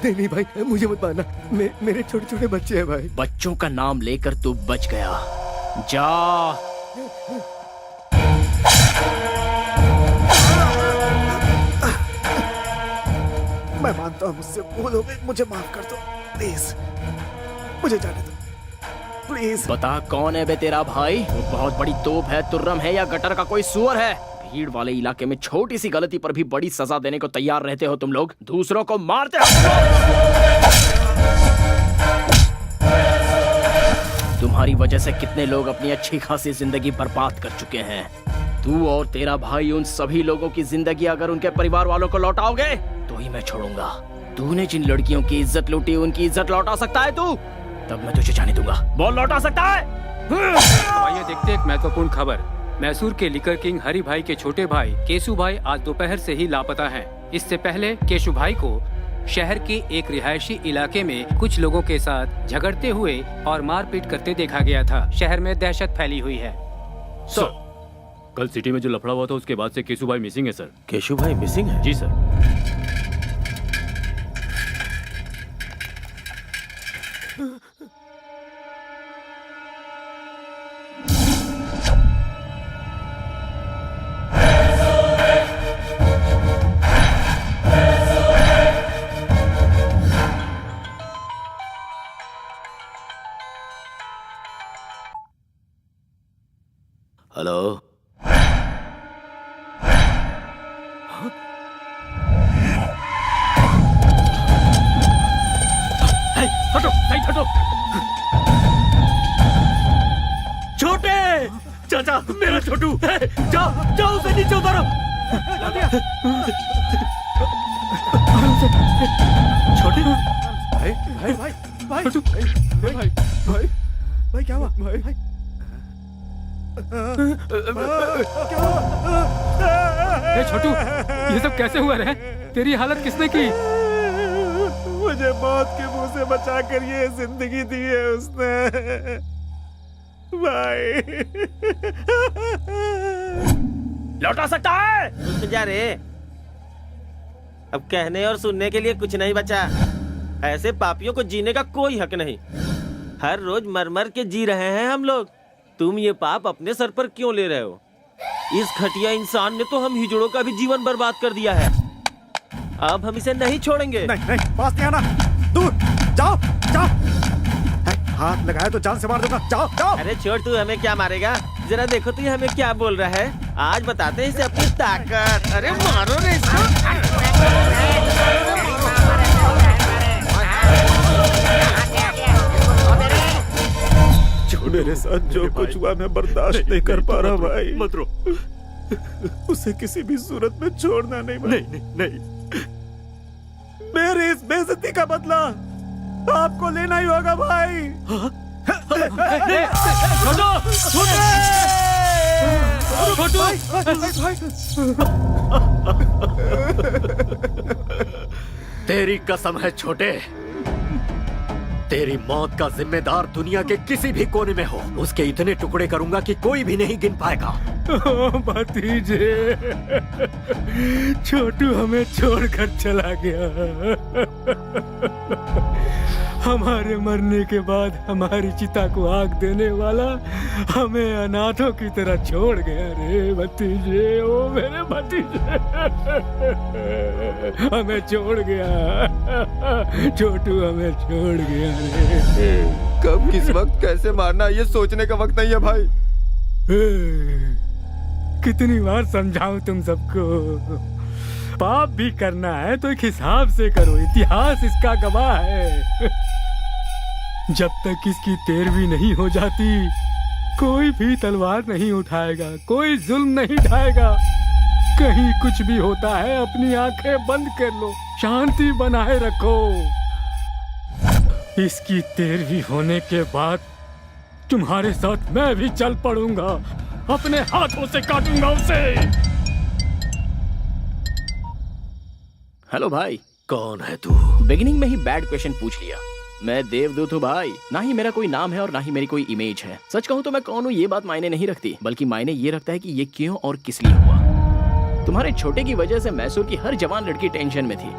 नहीं नहीं भाई, मुझे मत मारना, मेरे छोटे छोटे बच्चे हैं भाई। बच्चों का नाम लेकर तू बच गया। जा। मैं मानता हूँ मुझसे भूल हो गई, मुझे माफ कर दो प्लीज, मुझे जाने दो प्लीज। बता कौन है बे तेरा भाई? वो बहुत बड़ी तोप है, तुर्रम है या गटर का कोई सुअर है? भीड़ वाले इलाके में छोटी सी गलती पर भी बड़ी सजा देने को तैयार रहते हो तुम लोग, दूसरों को मारते हो। तुम्हारी वजह से कितने लोग अपनी अच्छी खासी जिंदगी बर्बाद कर चुके हैं। तू और तेरा भाई उन सभी लोगों की जिंदगी अगर उनके परिवार वालों को लौटाओगे तो ही मैं छोड़ूंगा। तूने जिन लड़कियों की इज्जत लूटी उनकी इज्जत लौटा सकता है तू? तब मैं तुझे जाने दूंगा। बोल, लौटा सकता है? आइए देखते एक महत्वपूर्ण खबर। मैसूर के लिकर किंग हरि भाई के छोटे भाई केशु भाई आज दोपहर से ही लापता हैं। इससे पहले केशु भाई को शहर के एक रिहायशी इलाके में कुछ लोगों के साथ झगड़ते हुए और मारपीट करते देखा गया था। शहर में दहशत फैली हुई है। सर, कल सिटी में जो लफड़ा हुआ था उसके बाद से केशु भाई मिसिंग है सर। केशु भाई मिसिंग है? जी सर। हेलो, हटो, हटो। छोटे चाचा, मेरा छोटू, जाओ जाओ उसे नीचे उतारो। छोटे भाई भाई भाई भाई भाई भाई भाई भाई क्या हुआ भाई भाई क्या हुआ? छोटू, ये सब कैसे हुआ रे? तेरी हालत किसने की? मुझे मौत के मुंह से बचाकर ये जिंदगी दी है उसने भाई। लौटा सकता है? रुक जा रे, अब कहने और सुनने के लिए कुछ नहीं बचा। ऐसे पापियों को जीने का कोई हक नहीं। हर रोज मर मर के जी रहे हैं हम लोग। तुम ये पाप अपने सर पर क्यों ले रहे हो? इस घटिया इंसान ने तो हम हिजड़ों का भी जीवन बर्बाद कर दिया है। अब हम इसे नहीं छोड़ेंगे। नहीं नहीं, पास नहीं आना, दूर जाओ जाओ। हाथ लगाया तो जान से मार दूंगा, जाओ जाओ। अरे छोड़, तू हमें क्या मारेगा? जरा देखो तू हमें क्या बोल रहा है। आज बताते हैं इसे अपनी ताकत। अरे मारो रे इसको। मेरे साथ जो कुछ हुआ मैं बर्दाश्त नहीं कर पा रहा भाई। मत रो। उसे किसी भी सूरत में छोड़ना नहीं भाई। नहीं नहीं, मेरी इस बेइज्जती का बदला आपको लेना ही होगा भाई। तेरी कसम है छोटे, तेरी मौत का जिम्मेदार दुनिया के किसी भी कोने में हो, उसके इतने टुकड़े करूंगा कि कोई भी नहीं गिन पाएगा। भतीजे, छोटू हमें छोड़कर चला गया। हमारे मरने के बाद हमारी चिता को आग देने वाला हमें अनाथों की तरह छोड़ गया रे भतीजे। ओ मेरे भतीजे, हमें छोड़ गया। छोटू हमें छोड़ गया रे। कब किस वक्त कैसे मारना ये सोचने का वक्त नहीं है भाई। कितनी बार समझाऊं तुम सबको? पाप भी करना है तो एक हिसाब से करो, इतिहास इसका गवाह है। जब तक इसकी तेरहवीं नहीं हो जाती कोई भी तलवार नहीं उठाएगा, कोई जुल्म नहीं ढाएगा। कहीं कुछ भी होता है अपनी आंखें बंद कर लो, शांति बनाए रखो। इसकी 13वीं होने के बाद तुम्हारे साथ मैं भी चल पड़ूंगा, अपने हाथों से काटूंगा उसे। हेलो भाई। कौन है तू? बिगिनिंग में ही बैड क्वेश्चन पूछ लिया। मैं देवदूत हूँ भाई, ना ही मेरा कोई नाम है और ना ही मेरी कोई इमेज है। सच कहूँ तो मैं कौन हूँ ये बात मायने नहीं रखती, बल्कि मायने ये रखता है कि ये क्यों और किस लिए हुआ। तुम्हारे छोटे की वजह से मैसूर की हर जवान लड़की टेंशन में थी।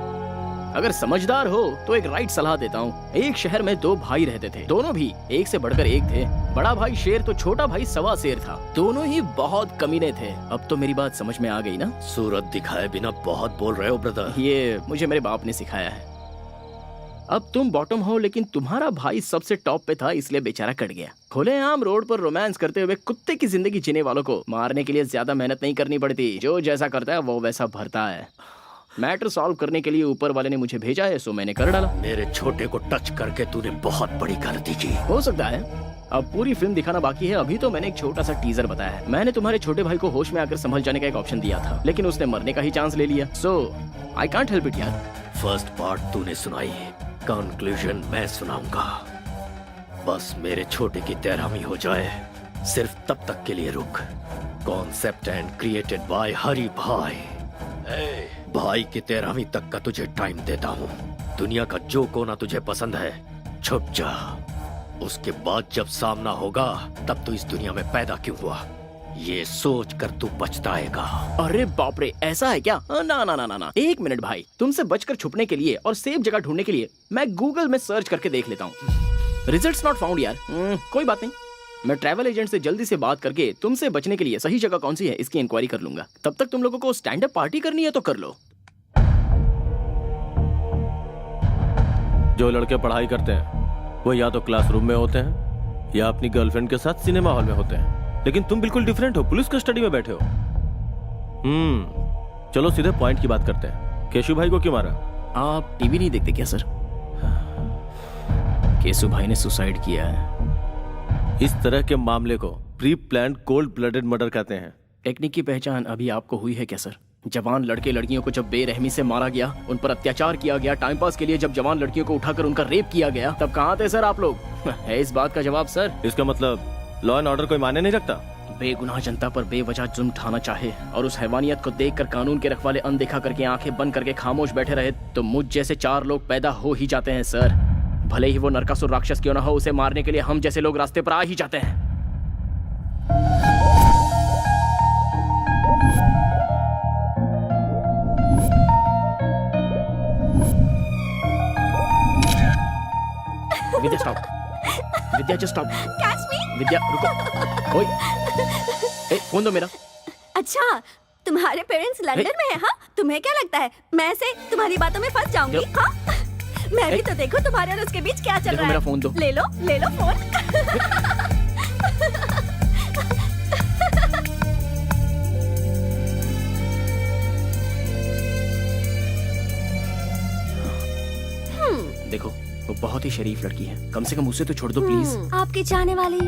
अगर समझदार हो तो एक राइट सलाह देता हूँ। एक शहर में 2 भाई रहते थे, दोनों भी एक से बढ़कर एक थे। बड़ा भाई शेर तो छोटा भाई सवा शेर था, दोनों ही बहुत कमीने थे। अब तो मेरी बात समझ में आ गई ना? सूरत दिखाए बिना बहुत बोल रहे हो ब्रदर। ये मुझे मेरे बाप ने सिखाया है। अब तुम बॉटम हो, लेकिन तुम्हारा भाई सबसे टॉप पे था, इसलिए बेचारा कट गया। खुलेआम रोड पर रोमांस करते हुए कुत्ते की जिंदगी जीने वालों को मारने के लिए ज्यादा मेहनत नहीं करनी पड़ती। जो जैसा करता है वो वैसा भरता है। मैटर सॉल्व करने के लिए ऊपर वाले ने मुझे भेजा है, सो मैंने कर डाला। मेरे छोटे को टच करके तूने बहुत बड़ी गलती की। हो सकता है, अब पूरी फिल्म दिखाना बाकी है। अभी तो मैंने एक छोटा सा टीजर बताया है। मैंने तुम्हारे छोटे भाई को होश में आकर संभल जाने का एक ऑप्शन दिया था, लेकिन उसने मरने का ही चांस ले लिया। सो आई कांट हेल्प इट यार। फर्स्ट पार्ट तूने सुनाई, कंक्लूजन मैं सुनाऊंगा। बस मेरे छोटे की तैरामी हो जाए, सिर्फ तब तक के लिए रुक। कॉन्सेप्ट एंड क्रिएटेड बाय हरी भाई। भाई की तैरामी तक का तुझे टाइम देता हूँ। दुनिया का जो कोना तुझे पसंद है छुप जा। उसके बाद जब सामना होगा तब तू इस दुनिया में पैदा क्यों हुआ ये सोच कर तू पछताएगा। अरे बाप रे, ऐसा है क्या? ना ना ना ना ना, एक मिनट भाई। तुमसे बचकर छुपने के लिए और सेफ जगह ढूंढने के लिए मैं गूगल में सर्च करके देख लेता हूँ। रिजल्ट्स नॉट फाउंड यार। कोई बात नहीं, मैं ट्रैवल एजेंट से जल्दी से बात करके तुमसे बचने के लिए सही जगह कौन सी है इसकी इंक्वायरी कर लूंगा। तब तक तुम लोगों को स्टैंड अप पार्टी करनी है तो कर लो। जो लड़के पढ़ाई करते हैं वो या तो क्लासरूम में होते हैं या अपनी गर्लफ्रेंड के साथ सिनेमा हॉल में होते हैं, लेकिन तुम बिल्कुल डिफरेंट हो, पुलिस कस्टडी में बैठे हो। चलो सीधे पॉइंट की बात करते हैं। केशु भाई को क्यों मारा? आप टीवी नहीं देखते क्या सर? केशु भाई ने सुसाइड किया है। इस तरह के मामले को pre planned cold blooded murder कहते हैं। टेक्निक की पहचान अभी आपको हुई है क्या सर? जवान लड़के लड़कियों को जब बेरहमी से मारा गया, उन पर अत्याचार किया गया, टाइम पास के लिए जब जवान लड़कियों को उठाकर उनका रेप किया गया, तब कहाँ थे सर आप लोग? है इस बात का जवाब सर? इसका मतलब लॉ एंड ऑर्डर कोई माने नहीं रखता। बेगुनाह जनता पर बेवजह जुल्म उठाना चाहे और उस हैवानियत को देखकर कानून के रखवाले अनदेखा करके आंखें बंद करके खामोश बैठे रहे, तो मुझ जैसे 4 लोग पैदा हो ही जाते हैं सर। भले ही वो नरकासुर राक्षस क्यों ना हो, उसे मारने के लिए हम जैसे लोग रास्ते पर आ ही जाते हैं। Vidya stop, Vidya just stop. Catch me. Vidya रुको। ओए, फोन दो मेरा। अच्छा, तुम्हारे पेरेंट्स लंदन में हैं? हाँ, तुम्हें क्या लगता है मैं ऐसे तुम्हारी बातों में फंस जाऊंगी? हाँ, मैं भी तो देखो तुम्हारे और उसके बीच क्या चल रहा है। मेरा फोन दो। ले लो फोन। देखो, वो बहुत ही शरीफ लड़की है, कम से कम उसे तो छोड़ दो प्लीज। आपकी चाहने वाली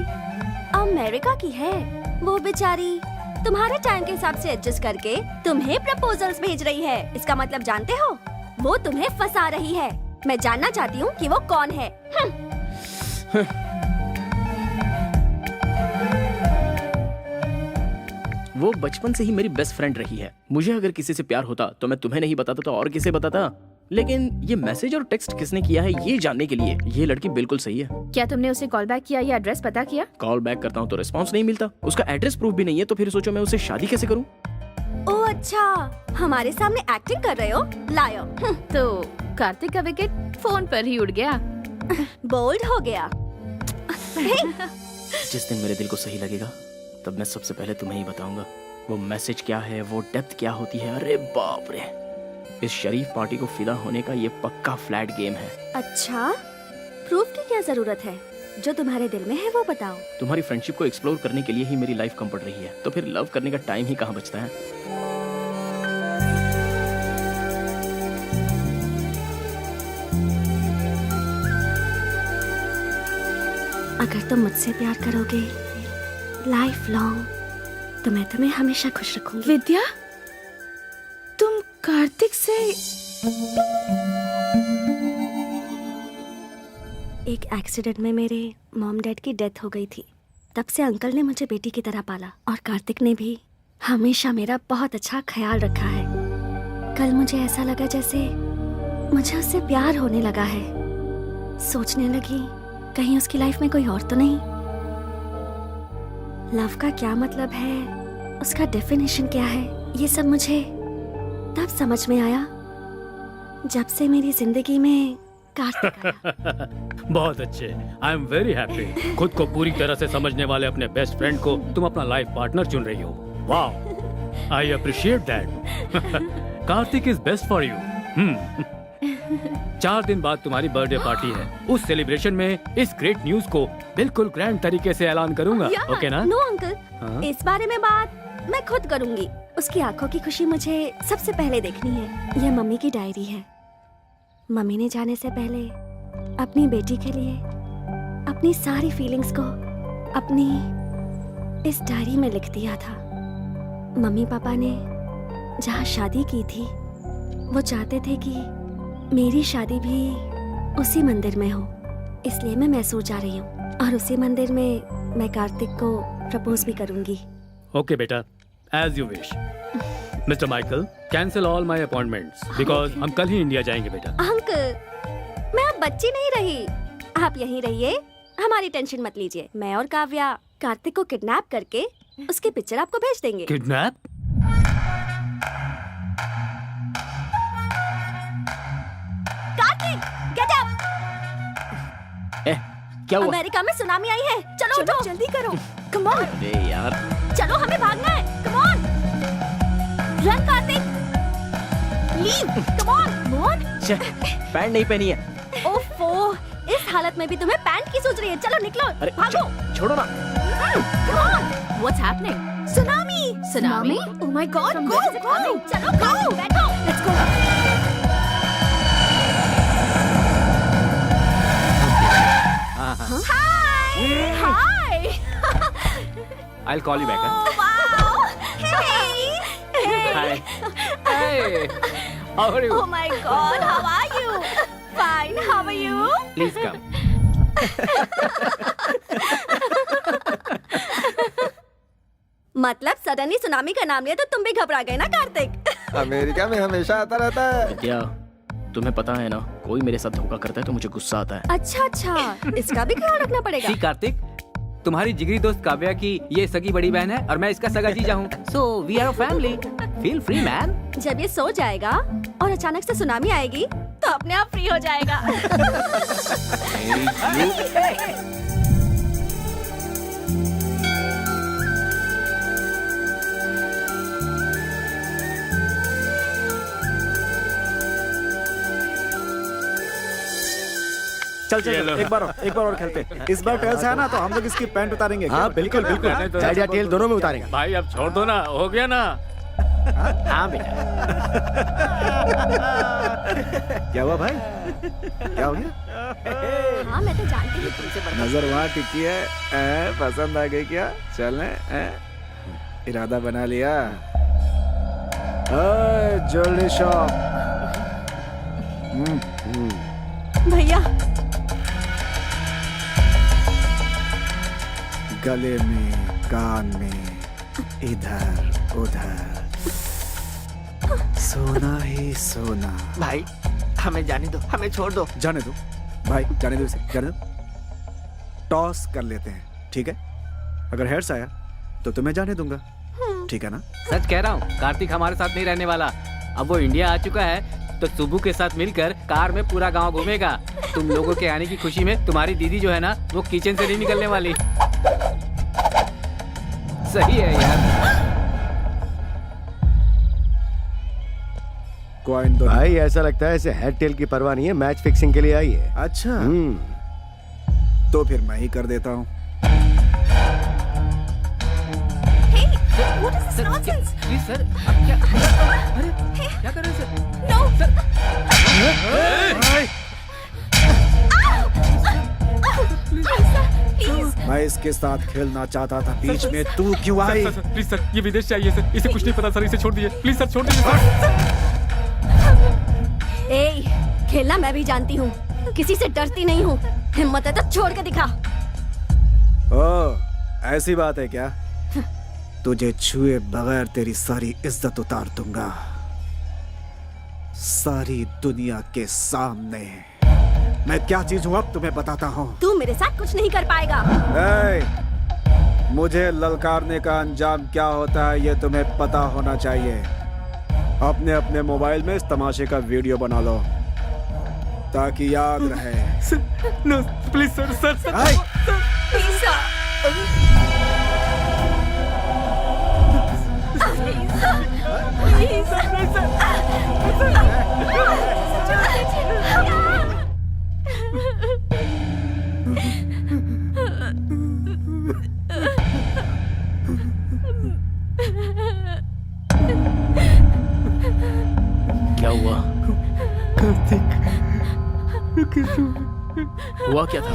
अमेरिका की है। वो बेचारी तुम्हारे टाइम के हिसाब से एडजस्ट करके तुम्हें प्रपोजल्स भेज रही है। इसका मतलब जानते हो? वो तुम्हें फंसा रही है। मैं जानना चाहती हूँ कि वो कौन है। वो बचपन से ही मेरी बेस्ट फ्रेंड रही है। मुझे अगर किसी से प्यार होता तो मैं तुम्हें नहीं बताता तो और किसे बताता। लेकिन ये मैसेज और टेक्स्ट किसने किया है ये जानने के लिए ये लड़की बिल्कुल सही है। क्या तुमने उसे कॉल बैक किया या एड्रेस पता किया? कॉल बैक करता हूँ तो रिस्पांस नहीं मिलता, उसका एड्रेस प्रूफ भी नहीं है, तो फिर सोचो मैं उससे शादी कैसे करूँ? ओह अच्छा, हमारे सामने एक्टिंग कर रहे हो? लायो। तो कार्तिक का विकेट फोन पर ही उड़ गया। बोल्ड हो गया। जिस दिन मेरे दिल को सही लगेगा तब मैं सबसे पहले तुम्हें ही बताऊंगा वो मैसेज क्या है, वो डेप्थ क्या होती है। अरे बाप रे, इस शरीफ पार्टी को फिदा होने का ये पक्का फ्लैट गेम है। अच्छा, प्रूफ की क्या जरूरत है? जो तुम्हारे दिल में है वो बताओ। तुम्हारी फ्रेंडशिप को एक्सप्लोर करने के लिए ही मेरी लाइफ कम पड़ रही है, तो फिर लव करने का टाइम ही कहाँ बचता है। अगर तुम मुझसे प्यार करोगे लाइफ लॉन्ग, तो मैं तुम्हें हमेशा खुश रखूंगी। विद्या, तुम कार्तिक से एक एक्सीडेंट में मेरे मॉम डैड की डेथ हो गई थी। तब से अंकल ने मुझे बेटी की तरह पाला और कार्तिक ने भी हमेशा मेरा बहुत अच्छा ख्याल रखा है। कल मुझे ऐसा लगा जैसे मुझे उससे प्यार होने लगा है। सोचने लगी कहीं उसकी लाइफ में कोई और तो नहीं। लव का क्या मतलब है, उसका डेफिनेशन क्या है, ये सब मुझे तब समझ में आया जब से मेरी जिंदगी में कार्तिक आया। बहुत अच्छे, आई एम वेरी हैप्पी। खुद को पूरी तरह से समझने वाले अपने बेस्ट फ्रेंड को तुम अपना लाइफ पार्टनर चुन रही हो। वाह, I appreciate that. Kartik is best for you. 4 दिन बाद तुम्हारी बर्थडे पार्टी है। उस सेलिब्रेशन में इस ग्रेट न्यूज को बिल्कुल ग्रैंड तरीके से ऐलान करूंगा। ओके ना? नो अंकल, इस बारे में बात मैं खुद करूंगी। उसकी आंखों की खुशी मुझे सबसे पहले देखनी है। यह मम्मी की डायरी है। मम्मी ने जाने से पहले अपनी बेटी के लिए अपनी सारी फीलिंग्स को अपनी इस डायरी में लिख दिया था। मम्मी पापा ने जहाँ शादी की थी वो चाहते थे कि मेरी शादी भी उसी मंदिर में हो, इसलिए मैं मैसूर जा रही हूँ और उसी मंदिर में मैं कार्तिक को प्रपोज भी करूंगी। ओके बेटा, as you wish. Mister Michael, cancel all my appointments because हम कल ही इंडिया जाएंगे बेटा। अंकल, मैं अब बच्ची नहीं रही। आप यहीं रहिए, हमारी टेंशन मत लीजिए। मैं और काव्या कार्तिक को किडनैप करके उसकी पिक्चर आपको भेज देंगे। किडनैप? Kartik, get up! क्या हुआ? अमेरिका में सुनामी आई है। चलो उठो, जल्दी करो। कम ऑन, अरे यार, चलो हमें भागना है। Come on, run Kartik, leave, come on. Pant नहीं पहनी है। ओफो, इस हालत में भी तुम्हें पैंट की सोच रही है। चलो निकलो, अरे भागो। छोड़ो ना। Come on. What's happening? Tsunami! Tsunami? Oh my God! From Go, where is it go! coming? चलो, go! बैठो। Let's go. Hi! Hi! I'll call you back. Oh, wow! Hey! Hi. Hey, how are you? Oh my God! How are you? Fine. How are you? Please come. मतलब suddenly tsunami का नाम लिया तो तुम भी घबरा गए ना कार्तिक? अमेरिका में हमेशा आता रहता है। क्या तुम्हें पता है ना, कोई मेरे साथ धोखा करता है तो मुझे गुस्सा आता है। अच्छा, इसका भी ख्याल रखना पड़ेगा। सी कार्तिक, तुम्हारी जिगरी दोस्त काव्या की ये सगी बड़ी बहन है और मैं इसका सगा जीजा हूँ। So we are a family. Feel free man. जब ये सो जाएगा और अचानक से सुनामी आएगी तो अपने आप फ्री हो जाएगा। चल एक बार और खेलते। इस बार टेल्स है ना तो हम लोग इसकी पैंट उतारेंगे। हाँ बिल्कुल बिल्कुल, हेड या टेल दोनों में उतारेंगे। भाई अब छोड़ दो ना, हो गया ना। हाँ बेटा। क्या हुआ भाई? क्या हो गया? हाँ मैं तो जानती हूँ तुमसे बड़ा। नजर वहाँ टिकी है। पसंद आ गई क्या? चलने इरादा बना लिया। Jewellery shop. भैया गले में, कान में, इधर उधर, सोना ही सोना। भाई हमें जाने दो, हमें छोड़ दो। जाने दो भाई, जाने दो इसे, जाने दो। टॉस कर लेते हैं, ठीक है? अगर हेड्स आया तो तुम्हें जाने दूंगा, ठीक है ना? सच कह रहा हूँ, कार्तिक हमारे साथ नहीं रहने वाला। अब वो इंडिया आ चुका है तो सुबू के साथ मिलकर कार में पूरा गांव घूमेगा। तुम लोगों के आने की खुशी में तुम्हारी दीदी जो है ना, वो किचन से नहीं निकलने वाली। सही है यार। कॉइन दो भाई ऐसा लगता है इसे हेड टेल की परवाह नहीं है, मैच फिक्सिंग के लिए आई है। अच्छा, तो फिर मैं ही कर देता हूँ। What is this nonsense? Please sir, अब क्या? अरे क्या कर रहे हैं सर? No! Sir, Please! मैं इसके साथ खेलना चाहता था, बीच में तू क्यों आई? प्लीज सर, ये विदेश से आई है सर, इसे कुछ नहीं पता सर, इसे छोड़ दीजिए प्लीज सर, छोड़ दीजिए सर। ए, खेलना मैं भी जानती हूँ, किसी से डरती नहीं हूँ। हिम्मत है तो छोड़ के दिखा। ओ, ऐसी बात है क्या? तुझे छुए बगैर तेरी सारी इज्जत उतार दूंगा, सारी दुनिया के सामने। मैं क्या चीज हूँ अब तुम्हें बताता हूँ। तू मेरे साथ कुछ नहीं कर पाएगा। मुझे ललकारने का अंजाम क्या होता है ये तुम्हें पता होना चाहिए। अपने अपने मोबाइल में इस तमाशे का वीडियो बना लो ताकि याद रहे। No please sir sir sir hi! क्या हुआ? हुआ क्या था?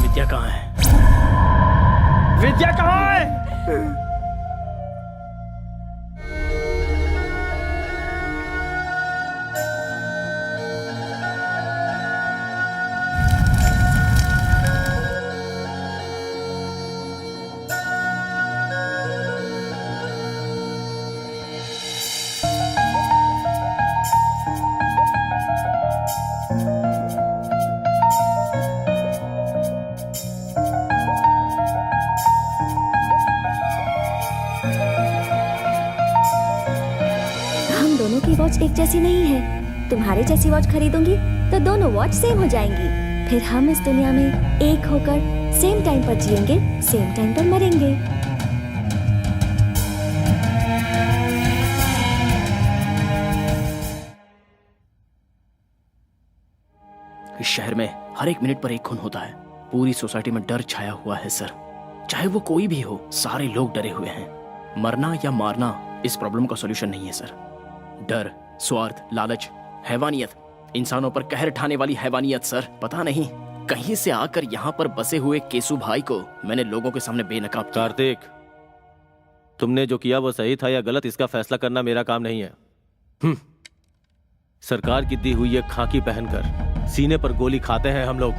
विद्या कहाँ है? विद्या कहाँ है? हम दोनों की वॉच एक जैसी नहीं है। तुम्हारे जैसी वॉच खरीदूंगी तो दोनों वॉच सेम हो जाएंगी। फिर हम इस दुनिया में एक होकर सेम टाइम पर जिएंगे, सेम टाइम पर मरेंगे। इस शहर में हर एक मिनट पर एक खून होता है। पूरी सोसाइटी में डर छाया हुआ है सर। चाहे वो कोई भी हो, सारे लोग डरे हुए हैं। मरना या मारना इस प्रॉब्लम का सॉल्यूशन नहीं है सर। डर, स्वार्थ, लालच, हैवानियत, इंसानों पर कहर ढाने वाली हैवानियत सर। पता नहीं कहीं से आकर यहाँ पर बसे हुए केसु भाई को मैंने लोगों के सामने बेनकाब किया। कार्तिक, तुमने जो किया वो सही था या गलत, इसका फैसला करना मेरा काम नहीं है। सरकार की दी हुई ये खाकी पहनकर सीने पर गोली खाते हैं हम लोग।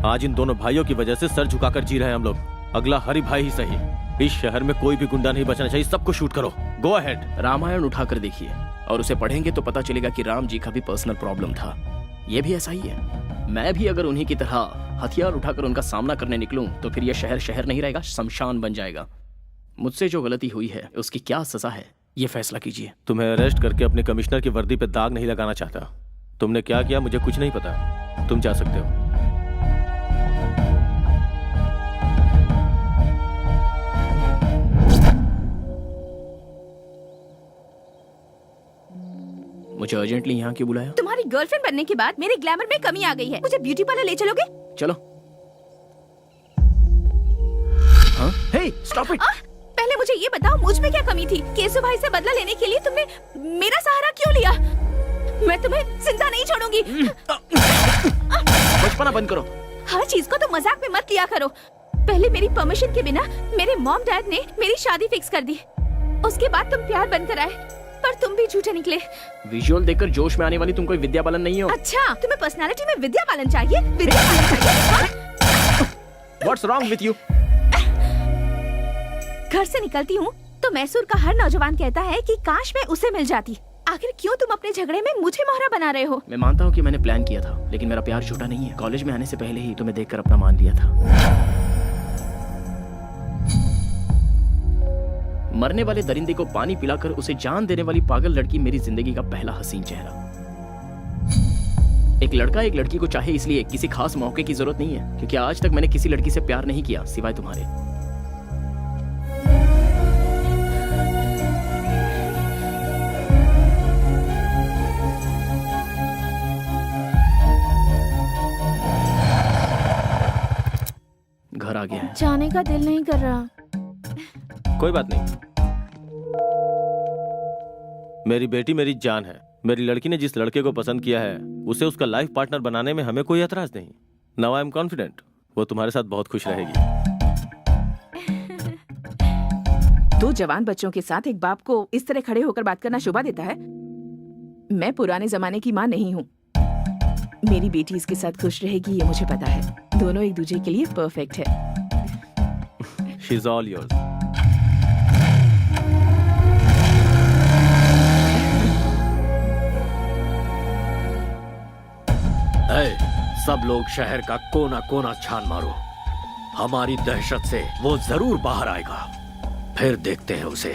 आज इन दोनों भाइयों की वजह से सर झुकाकर जी रहे हैं हम लोग। अगला हरि भाई ही सही। इस शहर में कोई भी गुंडा नहीं बचना चाहिए। सबको शूट करो। Go ahead. रामायण उठाकर देखिए और उसे पढ़ेंगे तो पता चलेगा कि राम जी का भी पर्सनल प्रॉब्लम था। ये भी ऐसा ही है। मैं भी अगर उन्हीं की तरह हथियार उठाकर उनका सामना करने निकलूं तो फिर यह शहर शहर नहीं रहेगा, शमशान बन जाएगा। मुझसे जो गलती हुई है उसकी क्या सजा है, ये फैसला कीजिए। तुम्हें अरेस्ट करके अपने कमिश्नर की वर्दी पे दाग नहीं लगाना चाहता। तुमने क्या किया मुझे कुछ नहीं पता। तुम जा सकते हो। मुझे अर्जेंटली यहाँ क्यों बुलाया? तुम्हारी गर्लफ्रेंड बनने के बाद मेरे ग्लैमर में कमी आ गई है। मुझे ब्यूटी पार्लर ले चलोगे? चलो। हाँ? हे, स्टॉप इट। पहले मुझे ये बताओ मुझ में क्या कमी थी? केसु भाई से बदला लेने के लिए तुमने मेरा सहारा क्यों लिया? मैं तुम्हें जिंदा नहीं छोड़ूंगी। बचपना बंद करो। हर चीज को तो मजाक में मत लिया करो। पहले मेरी परमिशन के बिना मेरे मॉम डैड ने मेरी शादी फिक्स कर दी। उसके बाद तुम प्यार बनकर आए, पर तुम भी झूठे निकले। विजुअल देखकर जोश में आने वाली तुम कोई विद्या बालन नहीं हो। अच्छा, तुम्हें पर्सनालिटी में विद्या बालन चाहिए? विद्या बालन चाहिए? What's wrong with you? घर से निकलती हूँ तो मैसूर का हर नौजवान कहता है कि काश मैं उसे मिल जाती। आखिर क्यों तुम अपने झगड़े में मुझे मोहरा बना रहे हो? मैं मानता हूँ कि मैंने प्लान किया था, लेकिन मेरा प्यार झूठा नहीं है। कॉलेज में आने से पहले ही तुम्हें देखकर अपना मान लिया था। मरने वाले दरिंदे को पानी पिलाकर उसे जान देने वाली पागल लड़की मेरी जिंदगी का पहला हसीन चेहरा। एक लड़का एक लड़की को चाहे इसलिए किसी खास मौके की जरूरत नहीं है, क्योंकि आज तक मैंने किसी लड़की से प्यार नहीं किया सिवाय तुम्हारे। घर आ गया है। जाने का दिल नहीं कर रहा। कोई बात नहीं। मेरी बेटी मेरी जान है। मेरी लड़की ने जिस लड़के को पसंद किया है उसे उसका लाइफ पार्टनर बनाने में हमें कोई एतराज नहीं। नाउ आई एम कॉन्फिडेंट वो तुम्हारे साथ बहुत खुश रहेगी। दो जवान बच्चों के साथ एक बाप को इस तरह खड़े होकर बात करना शोभा देता है? मैं पुराने जमाने की माँ नहीं हूँ। मेरी बेटी इसके साथ खुश रहेगी ये मुझे पता है। दोनों एक दूसरे के लिए परफेक्ट है। She is all yours. सब लोग शहर का कोना कोना छान मारो। हमारी दहशत से वो जरूर बाहर आएगा। फिर देखते हैं उसे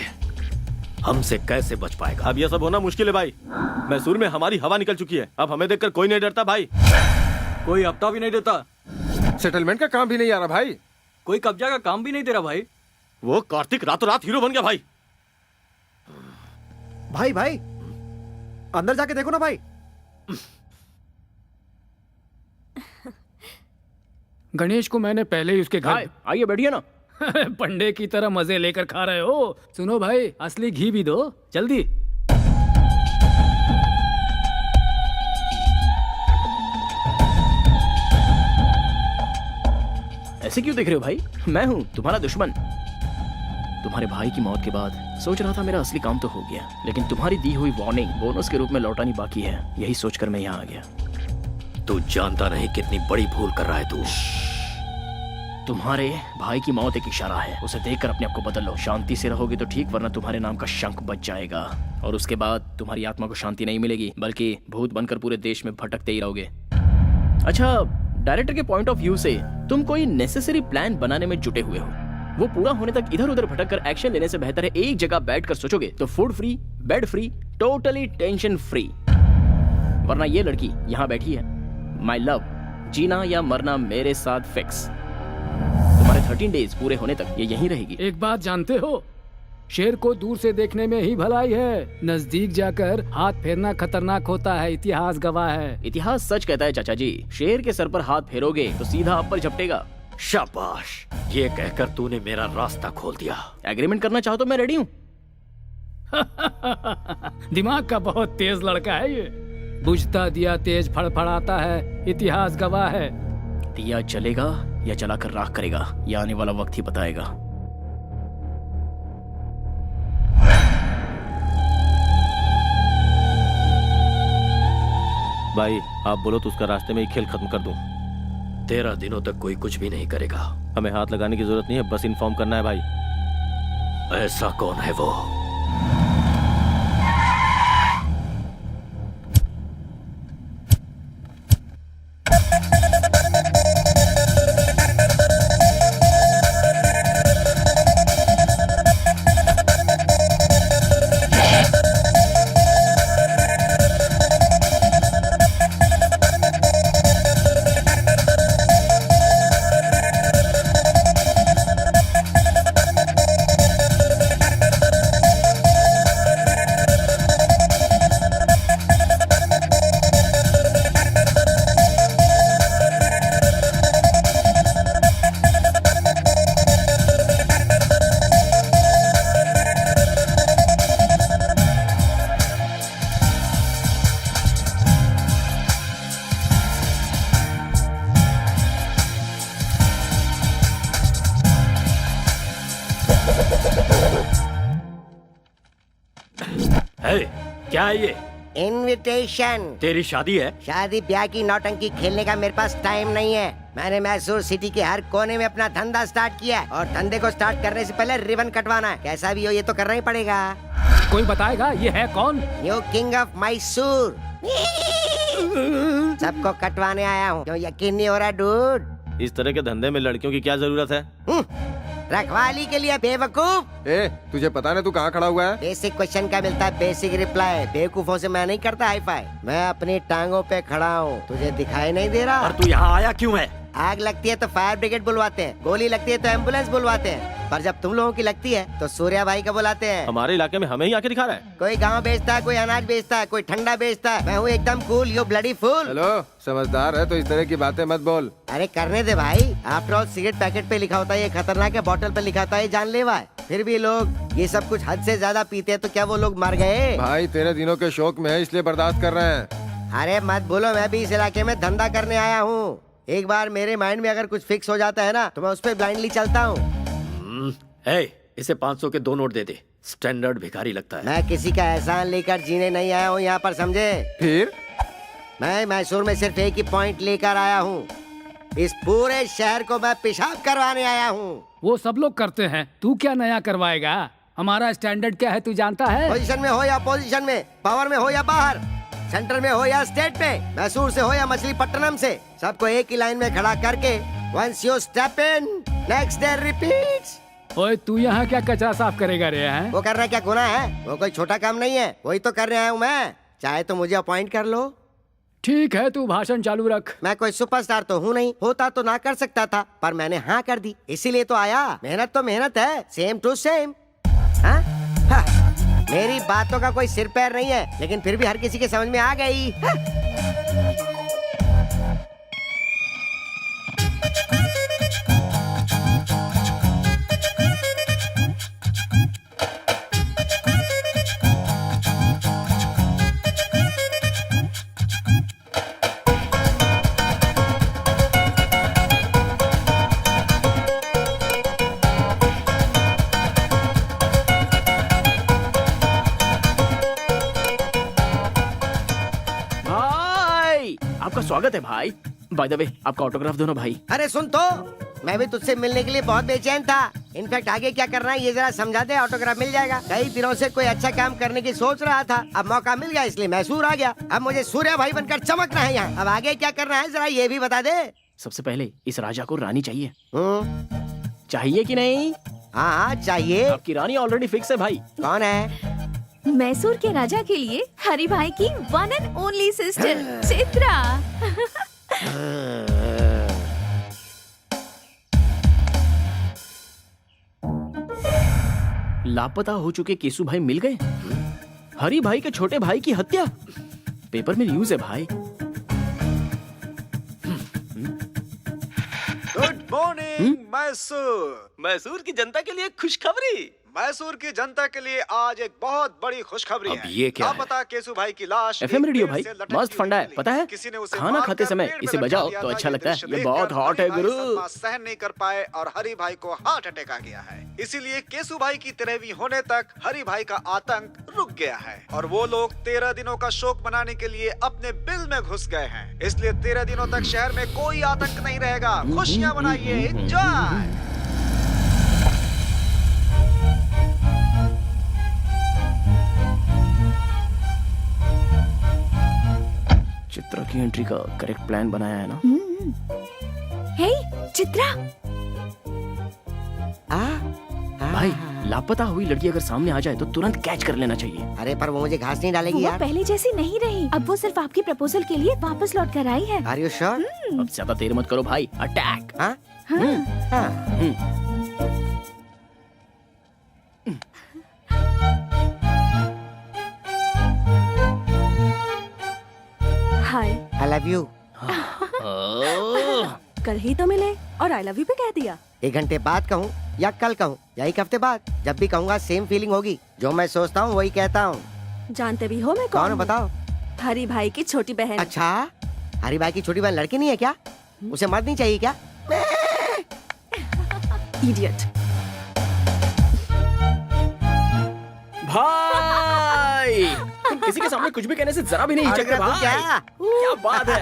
हमसे कैसे बच पाएगा। अब यह सब होना मुश्किल है भाई। मैसूर में हमारी हवा निकल चुकी है। अब हमें देखकर कोई नहीं डरता भाई। कोई हफ्ता भी नहीं देता, सेटलमेंट का काम भी नहीं आ रहा भाई। कोई कब्जा का काम भी नहीं दे रहा भाई। वो कार्तिक रातों रात हीरो बन गया भाई। भाई भाई अंदर जाके देखो ना भाई। गणेश को मैंने पहले ही उसके घर आइए बैठिए ना। पंडे की तरह मजे लेकर खा रहे हो। सुनो भाई, असली घी भी दो जल्दी। ऐसे क्यों देख रहे हो भाई? मैं हूँ तुम्हारा दुश्मन। तुम्हारे भाई की मौत के बाद सोच रहा था मेरा असली काम तो हो गया, लेकिन तुम्हारी दी हुई वार्निंग बोनस के रूप में लौटानी बाकी है। यही सोचकर मैं यहाँ आ गया। तू जानता नहीं कितनी बड़ी भूल कर रहा है तू। तुम्हारे भाई की मौत एक इशारा है, उसे देखकर अपने आप को बदल लो। शांति से रहोगे तो ठीक, वरना तुम्हारे नाम का शंख बच जाएगा और उसके बाद तुम्हारी आत्मा को शांति नहीं मिलेगी, बल्कि भूत बनकर पूरे देश में भटकते ही रहोगे। अच्छा, डायरेक्टर के पॉइंट ऑफ व्यू से तुम कोई नेसेसरी प्लान बनाने में जुटे हुए हो। वो पूरा होने तक इधर उधर भटक कर एक्शन लेने से बेहतर है एक जगह बैठकर सोचोगे तो food free, bed free, totally tension free. वरना ये लड़की यहाँ बैठी है, माय लव, जीना या मरना मेरे साथ फिक्स। तुम्हारे 13 डेज पूरे होने तक ये यहीं रहेगी। एक बात जानते हो, शेर को दूर से देखने में ही भलाई है, नजदीक जाकर हाथ फेरना खतरनाक होता है। इतिहास गवाह है। इतिहास सच कहता है चाचा जी, शेर के सर पर हाथ फेरोगे तो सीधा आप पर झपटेगा। शाबाश, ये कहकर तूने मेरा रास्ता खोल दिया। एग्रीमेंट करना चाहो तो मैं रेडी हूँ। दिमाग का बहुत तेज लड़का है ये। बुझता दिया तेज फड़फड़ाता है, इतिहास गवाह है। दिया जलेगा या जलाकर राख करेगा, यह आने वाला वक्त ही बताएगा। भाई आप बोलो तो उसका रास्ते में ही खेल खत्म कर दूं। 13 दिनों तक कोई कुछ भी नहीं करेगा। हमें हाथ लगाने की जरूरत नहीं है, बस इन्फॉर्म करना है भाई। ऐसा कौन है वो? क्या है ये? इनविटेशन। तेरी शादी है? शादी ब्याह की नौटंकी खेलने का मेरे पास टाइम नहीं है। मैंने मैसूर सिटी के हर कोने में अपना धंधा स्टार्ट किया है और धंधे को स्टार्ट करने से पहले रिबन कटवाना है। कैसा भी हो ये तो करना ही पड़ेगा। कोई बताएगा ये है कौन? New king of Mysore. सबको कटवाने आया हूँ। क्यों यकीन नहीं हो रहा डूड? इस तरह के धंधे में लड़कियों की क्या जरूरत है? रखवाली के लिए बेवकूफ। ए, तुझे पता नहीं तू कहाँ खड़ा हुआ है? बेसिक क्वेश्चन का मिलता है बेसिक रिप्लाई। बेवकूफों से मैं नहीं करता हाई फाई। मैं अपनी टांगों पे खड़ा हूँ, तुझे दिखाई नहीं दे रहा? और तू यहाँ आया क्यों है? आग लगती है तो फायर ब्रिगेड बुलवाते हैं, गोली लगती है तो एम्बुलेंस बुलवाते हैं, पर जब तुम लोगों की लगती है तो सूर्या भाई का बुलाते हैं। हमारे इलाके में हमें ही आके दिखा रहा है। कोई गांव बेचता है, कोई अनाज बेचता है, कोई ठंडा बेचता है। मैं हूँ एकदम cool, you bloody fool. Hello, समझदार है तो इस तरह की बातें मत बोल। अरे करने दे भाई। आफ्टर ऑल सिगरेट पैकेट पे लिखा होता है ये खतरनाक है, बॉटल पे लिखा होता है ये जानलेवा है। फिर भी लोग ये सब कुछ हद से ज्यादा पीते हैं, तो क्या वो लोग मर गए? भाई 13 दिनों के शौक में है इसलिए बर्दाश्त कर रहे हैं। अरे मत बोलो, मैं भी इस इलाके में धंधा करने आया हूँ। एक बार मेरे माइंड में अगर कुछ फिक्स हो जाता है ना तो मैं उस पर ब्लाइंडली चलता हूँ। इसे 500 के 2 नोट दे दे। स्टैंडर्ड भिखारी लगता है। मैं किसी का एहसान लेकर जीने नहीं आया हूँ यहाँ पर, समझे? फिर मैं मैसूर में सिर्फ एक ही पॉइंट लेकर आया हूँ। इस पूरे शहर को मैं पेशाब करवाने आया हूँ। वो सब लोग करते हैं, तू क्या नया करवाएगा? हमारा स्टैंडर्ड क्या है तू जानता है? पोजीशन में हो या पोजीशन में, पावर में हो या बाहर, सेंटर में हो या स्टेट में, मैसूर से हो या मछलीपट्टनम से, सबको एक ही लाइन में खड़ा करके once you step in next day repeats. ओए तू यहाँ क्या कचरा साफ करेगा रे हैं? वो कर रहा क्या गुनाह है? वो कोई छोटा काम नहीं है, वही तो कर रहा हूँ मैं। चाहे तो मुझे अपॉइंट कर लो। ठीक है, तू भाषण चालू रख। मैं कोई सुपरस्टार तो हूँ नहीं, होता तो ना कर सकता था, पर मैंने हाँ कर दी, इसीलिए तो आया। मेहनत तो मेहनत है, सेम टू सेम। हाँ? हाँ। मेरी बातों का कोई सिर पैर नहीं है, लेकिन फिर भी हर किसी के समझ में आ गई। हाँ? भाई आपका स्वागत है भाई। बाय द वे आपका ऑटोग्राफ दो ना भाई। अरे सुन तो, मैं भी तुझसे मिलने के लिए बहुत बेचैन था। इनफैक्ट आगे क्या करना है ये जरा समझा दे, ऑटोग्राफ मिल जाएगा। कई दिनों से कोई अच्छा काम करने की सोच रहा था, अब मौका मिल गया इसलिए मैसूर आ गया। अब मुझे सूर्य भाई बनकर चमकना है यहाँ। अब आगे क्या करना है जरा ये भी बता दे। सबसे पहले इस राजा को रानी चाहिए। चाहिए कि नहीं? हाँ चाहिए। आपकी रानी ऑलरेडी फिक्स है भाई। कौन है? मैसूर के राजा के लिए हरि भाई की one and only sister Chitra. लापता हो चुके केसु भाई मिल गए। हरि भाई के छोटे भाई की हत्या, पेपर में न्यूज है भाई। Good morning Mysore. मैसूर की जनता के लिए खुशखबरी। मैसूर की जनता के लिए आज एक बहुत बड़ी खुशखबरी अब है। ये क्या है? लापता केसु भाई की लाश एफएम एक रेडियो पेड़ भाई से लटकती मस्त फंडा है, हुई पता है? किसी ने उसे खाना मारकर खाते समय पेड़ में इसे लटका बजाओ दिया तो था। अच्छा ये लगता है। दृश्य ये देखकर बहुत हॉट है हरि भाई गुरु। सदमा सहन नहीं कर पाए और हरि भाई को हार्ट अटैक आ गया है। इसीलिए केसु भाई की 13वीं होने तक हरि भाई का आतंक रुक गया है और वो लोग 13 दिनों का शोक मनाने के लिए अपने बिल में घुस गए हैं। इसलिए 13 दिनों तक शहर में कोई आतंक नहीं रहेगा। खुशियां मनाइए, एंजॉय। चित्रा की एंट्री का करेक्ट प्लान बनाया है ना? हे चित्रा, भाई लापता हुई लड़की अगर सामने आ जाए तो तुरंत कैच कर लेना चाहिए। अरे पर वो मुझे घास नहीं डालेगी वो यार। पहले जैसी नहीं रही। अब वो सिर्फ आपकी प्रपोजल के लिए वापस लौट कर आई है। Are you sure? अब ज्यादा देर मत करो भाई, अटैक। हाँ? हाय। I love you. कल ही तो मिले और आई लव यू भी कह दिया। 1 घंटे बाद कहूँ या कल कहूँ या 1 हफ्ते बाद, जब भी कहूँगा सेम फीलिंग होगी। जो मैं सोचता हूँ वही कहता हूँ। जानते भी हो मैं कौन कौन है हूँ? बताओ? हरी भाई की छोटी बहन। अच्छा, हरी भाई की छोटी बहन लड़की नहीं है क्या? उसे मर्द नहीं चाहिए क्या? इडियट। भाई तुम किसी के सामने कुछ भी कहने से जरा भी नहीं हिचकते अरे भाई। क्या? क्या बात है।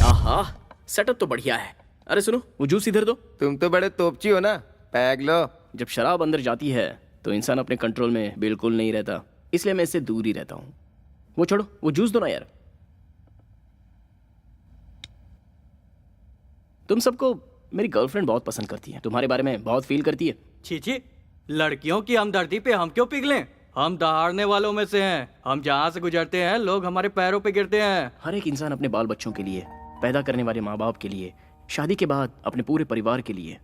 आहा, सेटअप तो बढ़िया है। अरे सुनो, वो जूस इधर दो। तुम तो बड़े तोपची हो ना, पैग लो। जब शराब अंदर जाती है तो इंसान अपने कंट्रोल में बिल्कुल नहीं रहता, इसलिए मैं इससे दूर ही रहता हूँ। वो छोड़ो, वो जूस दो ना यार। तुम सबको मेरी गर्लफ्रेंड बहुत पसंद करती है, तुम्हारे बारे में बहुत फील करती है। छी, लड़कियों की हमदर्दी पे हम क्यों पिघलें? हम दहाड़ने वालों में से हैं। हम जहाँ से गुजरते हैं लोग हमारे पैरों पे गिरते हैं। हर एक इंसान अपने बाल बच्चों के लिए, पैदा करने वाले माँ बाप के लिए, शादी के बाद अपने पूरे परिवार के लिए,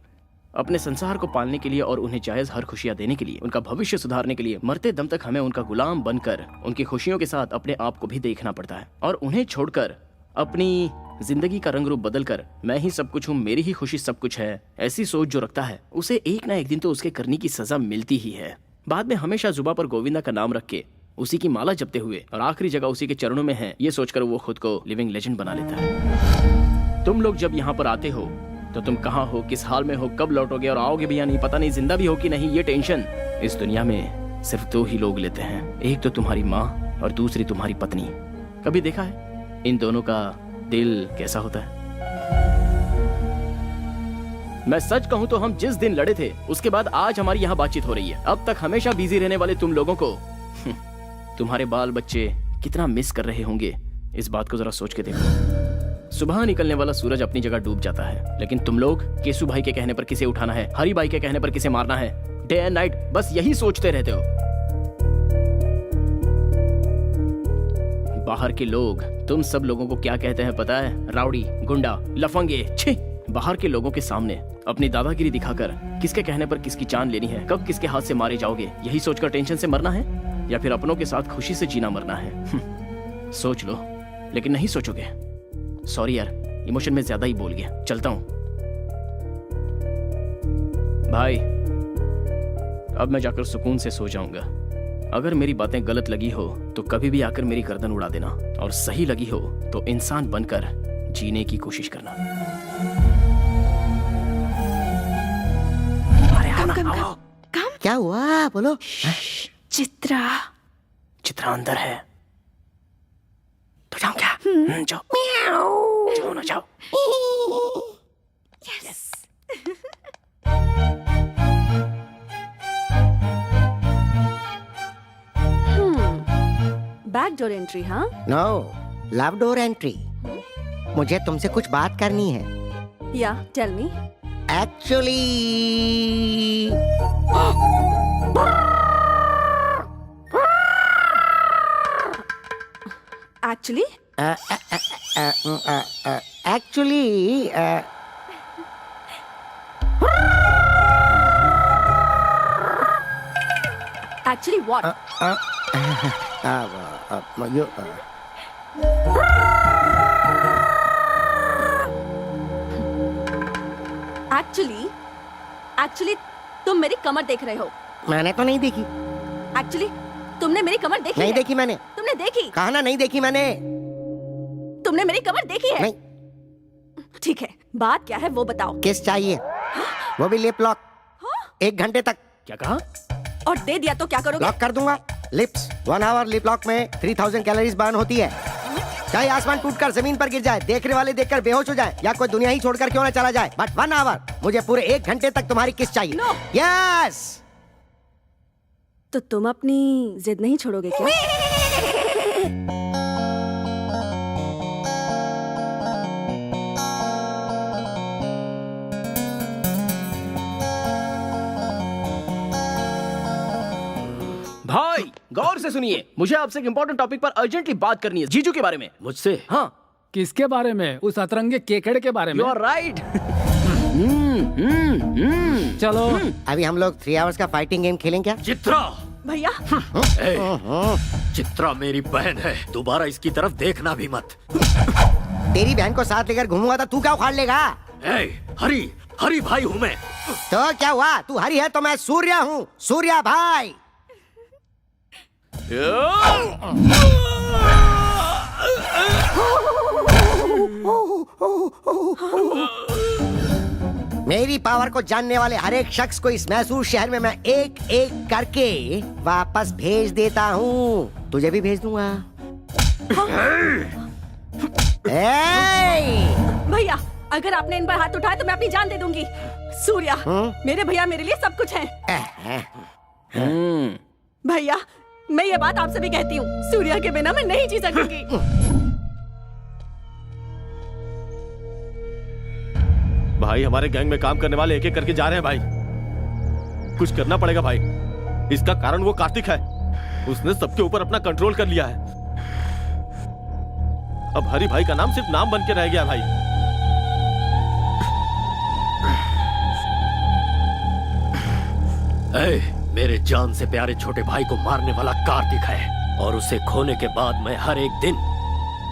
अपने संसार को पालने के लिए और उन्हें जायज हर खुशियां देने के लिए, उनका भविष्य सुधारने के लिए मरते दम तक हमें उनका गुलाम बनकर उनकी खुशियों के साथ अपने आप को भी देखना पड़ता है। और उन्हें छोड़कर अपनी जिंदगी का रंग रूप बदलकर मैं ही सब कुछ हूँ, मेरी ही खुशी सब कुछ है, ऐसी सोच जो रखता है उसे एक ना एक दिन तो उसके करने की सजा मिलती ही है। बाद में हमेशा जुबा पर गोविंदा का नाम रख के उसी की माला जपते हुए और आखिरी जगह उसी के चरणों में है, ये सोचकर वो खुद को लिविंग लेजेंड बना लेता है। तुम लोग जब यहाँ पर आते हो तो तुम कहाँ हो, किस हाल में हो, कब लौटोगे और आओगे भी या नहीं पता नहीं, जिंदा भी हो कि नहीं, ये टेंशन इस दुनिया में सिर्फ 2 ही लोग लेते हैं। एक तो तुम्हारी माँ और दूसरी तुम्हारी पत्नी। कभी देखा है इन दोनों का दिल कैसा होता है? मैं सच कहूं तो हम जिस दिन लड़े थे उसके बाद आज हमारी यहाँ बातचीत हो रही है। अब तक हमेशा बिजी रहने वाले तुम लोगों को तुम्हारे बाल बच्चे कितना मिस कर रहे होंगे, इस बात को जरा सोच के देखो। सुबह निकलने वाला सूरज अपनी जगह डूब जाता है, लेकिन तुम लोग केसू भाई के कहने पर किसे उठाना है, हरी भाई के कहने पर किसे मारना है, डे एंड नाइट बस यही सोचते रहते हो। बाहर के लोग तुम सब लोगों को क्या कहते हैं पता है? राउडी, गुंडा, लफंगे। छी! बाहर के लोगों के सामने अपनी दादागिरी दिखाकर किसके कहने पर किसकी जान लेनी है, कब किसके हाथ से मारे जाओगे, यही सोचकर टेंशन से मरना है या फिर अपनों के साथ खुशी से जीना मरना है? सोच लो, लेकिन नहीं सोचोगे। सॉरी यार, इमोशन में ज्यादा ही बोल गया, चलता हूं। भाई अब मैं जाकर सुकून से सो जाऊंगा। अगर मेरी बातें गलत लगी हो तो कभी भी आकर मेरी गर्दन उड़ा देना, और सही लगी हो तो इंसान बनकर जीने की कोशिश करना। अरे आओ। क्या हुआ बोलो? चित्रा अंदर है तो जाऊं क्या? जाओ जाओ ना, जाओ। बैक डोर एंट्री, हाँ? No, love door entry. मुझे तुमसे कुछ बात करनी है। Yeah tell me. Actually actually what? Actually तुम मेरी कमर देख रहे हो। मैंने तो नहीं देखी। एक्चुअली तुमने मेरी कमर देखी नहीं है? देखी मैंने। तुमने देखी? कहा ना नहीं देखी मैंने। तुमने मेरी कमर देखी है? नहीं। ठीक है, बात क्या है वो बताओ। किस चाहिए? वो भी लिप लॉक। 1 घंटे तक। क्या कहा? और दे दिया तो क्या करोगे? लॉक कर दूंगा। लिप्स 1 आवर लिप लॉक में 3000 कैलोरीज बर्न होती है। चाहे आसमान टूटकर जमीन पर गिर जाए, देखने वाले देखकर बेहोश हो जाए, या कोई दुनिया ही छोड़कर क्यों ना चला जाए, बट 1 आवर, मुझे पूरे 1 घंटे तक तुम्हारी किस चाहिए। No. यस। तो तुम अपनी जिद नहीं छोड़ोगे क्या? भाई गौर से सुनिए, मुझे आपसे एक इंपॉर्टेंट टॉपिक पर अर्जेंटली बात करनी है, जीजू के बारे में। मुझसे? हाँ। किसके बारे में? उस अतरंगे केकड़े के बारे में? You are right. चलो अभी हम लोग 3 आवर्स का फाइटिंग गेम खेलें क्या? चित्रा! भैया चित्रा मेरी बहन है, दोबारा इसकी तरफ देखना भी मत। तेरी बहन को साथ लेकर घूमूंगा तो तू क्या उखाड़ लेगा? हरी भाई हूँ मैं। तो क्या हुआ? तू हरी है तो मैं सूर्या हूँ, सूर्या भाई। मेरी पावर को जानने वाले हर एक शख्स को इस मैसूर शहर में मैं एक एक करके वापस भेज देता हूँ। तुझे भी भेज दूंगा। भैया, अगर आपने इन पर हाथ उठाया तो मैं अपनी जान दे दूंगी। सूर्या, मेरे भैया मेरे लिए सब कुछ है। भैया, मैं ये बात आपसे भी कहती हूँ, सूर्या के बिना मैं नहीं जी सकूंगी। भाई हमारे गैंग में काम करने वाले एक एक करके जा रहे हैं भाई, कुछ करना पड़ेगा भाई। इसका कारण वो कार्तिक है, उसने सबके ऊपर अपना कंट्रोल कर लिया है। अब हरी भाई का नाम सिर्फ नाम बन के रह गया भाई। मेरे जान से प्यारे छोटे भाई को मारने वाला कार्तिक है, और उसे खोने के बाद मैं हर एक दिन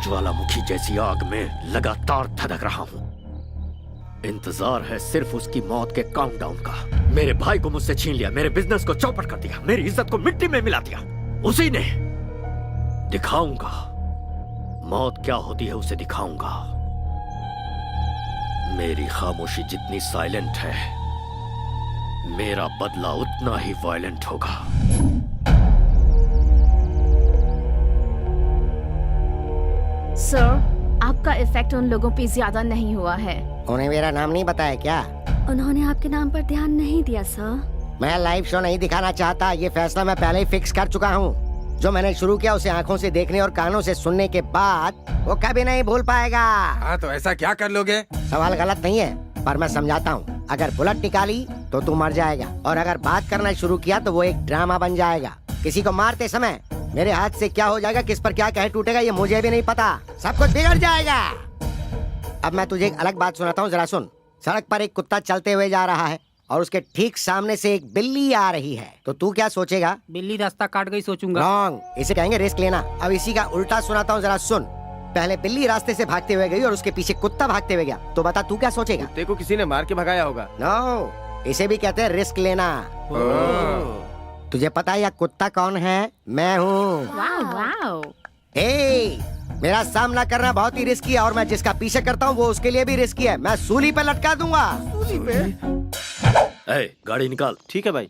ज्वालामुखी जैसी आग में लगातार धधक रहा हूँ। इंतजार है सिर्फ उसकी मौत के काउंटडाउन का। मेरे भाई को मुझसे छीन लिया, मेरे बिजनेस को चौपट कर दिया, मेरी इज्जत को मिट्टी में मिला दिया। उसी ने दिखाऊंगा मौत क्या होती है, उसे दिखाऊंगा। मेरी खामोशी जितनी साइलेंट है, मेरा बदला उतना ही वायलेंट होगा। सर, आपका इफेक्ट उन लोगों पे ज्यादा नहीं हुआ है। उन्हें मेरा नाम नहीं बताया क्या? उन्होंने आपके नाम पर ध्यान नहीं दिया सर। मैं लाइव शो नहीं दिखाना चाहता, ये फैसला मैं पहले ही फिक्स कर चुका हूँ। जो मैंने शुरू किया उसे आंखों से देखने और कानों से सुनने के बाद वो कभी नहीं भूल पाएगा। हाँ तो ऐसा क्या कर लोगे? सवाल गलत नहीं है, पर मैं समझाता हूँ। अगर बुलेट निकाली तो तू मर जाएगा, और अगर बात करना शुरू किया तो वो एक ड्रामा बन जाएगा। किसी को मारते समय मेरे हाथ से क्या हो जाएगा, किस पर क्या कहे टूटेगा, ये मुझे भी नहीं पता। सब कुछ बिगड़ जाएगा। अब मैं तुझे एक अलग बात सुनाता हूँ, जरा सुन। सड़क पर एक कुत्ता चलते हुए जा रहा है और उसके ठीक सामने से एक बिल्ली आ रही है, तो तू क्या सोचेगा? बिल्ली रास्ता काट गई सोचूंगा। रॉन्ग, इसे कहेंगे रिस्क लेना। अब इसी का उल्टा सुनाता हूँ, जरा सुन। पहले बिल्ली रास्ते से भागते हुए गई और उसके पीछे कुत्ता भागते हुए गया, तो बता तू क्या सोचेगा? कुत्ते को किसी ने मार के भगाया होगा। नो, इसे भी कहते हैं रिस्क लेना। तुझे पता है यह कुत्ता कौन है? मैं हूँ। मेरा सामना करना बहुत ही रिस्की है, और मैं जिसका पीछे करता हूँ वो उसके लिए भी रिस्की है। मैं सूली पे लटका दूंगा। सूली पे? ए, गाड़ी निकाल। ठीक है भाई।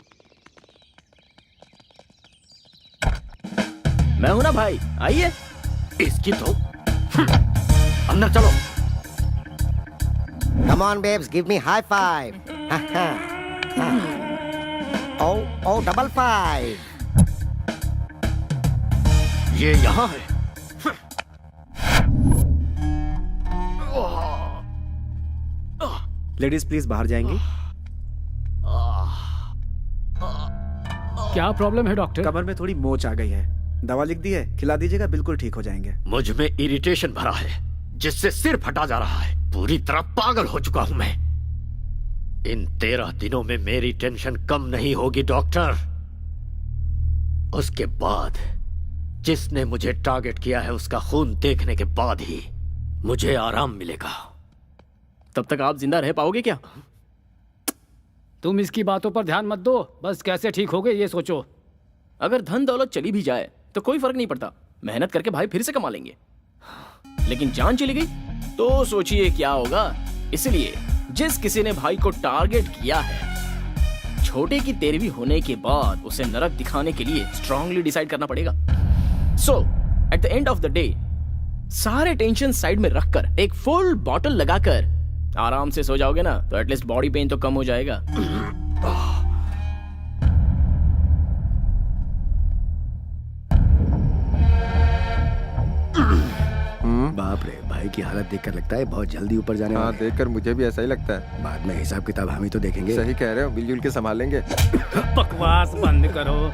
मैं हूं ना भाई, आइए। इसकी तो अंदर चलो। Come on babes, give me high five. Oh, double five. ये यहाँ है। लेडीज प्लीज बाहर जाएंगी। क्या प्रॉब्लम है डॉक्टर? कमर में थोड़ी मोच आ गई है, दवा लिख दी है, खिला दीजिएगा, बिल्कुल ठीक हो जाएंगे। मुझ में इरिटेशन भरा है, जिससे सिर फटा जा रहा है। पूरी तरह पागल हो चुका हूं मैं। इन 13 दिनों में मेरी टेंशन कम नहीं होगी डॉक्टर। उसके बाद जिसने मुझे टारगेट किया है उसका खून देखने के बाद ही मुझे आराम मिलेगा। तब तक आप जिंदा रह पाओगे क्या? तुम इसकी बातों पर ध्यान मत दो, बस कैसे ठीक हो गए ये सोचो। अगर धन दौलत चली भी जाए तो कोई फर्क नहीं पड़ता, मेहनत करके भाई फिर से कमा लेंगे। लेकिन जान चली गई तो सोचिए क्या होगा। इसलिए जिस किसी ने भाई को टारगेट किया है, छोटे की 13वीं होने के बाद उसे नरक दिखाने के लिए स्ट्रांगली डिसाइड करना पड़ेगा। So at the end of the day सारे टेंशन साइड में रखकर एक फुल बॉटल लगाकर आराम से सो जाओगे ना, तो एटलीस्ट बॉडी पेन तो कम हो जाएगा। बाप रे, भाई की हालत देखकर लगता है बहुत जल्दी ऊपर जाने हाँ वाले हैं। देखकर मुझे भी ऐसा ही लगता है। बाद में हिसाब किताब हम ही तो देखेंगे। सही कह रहे हो, मिलजुल के संभालेंगे। बकवास बंद करो।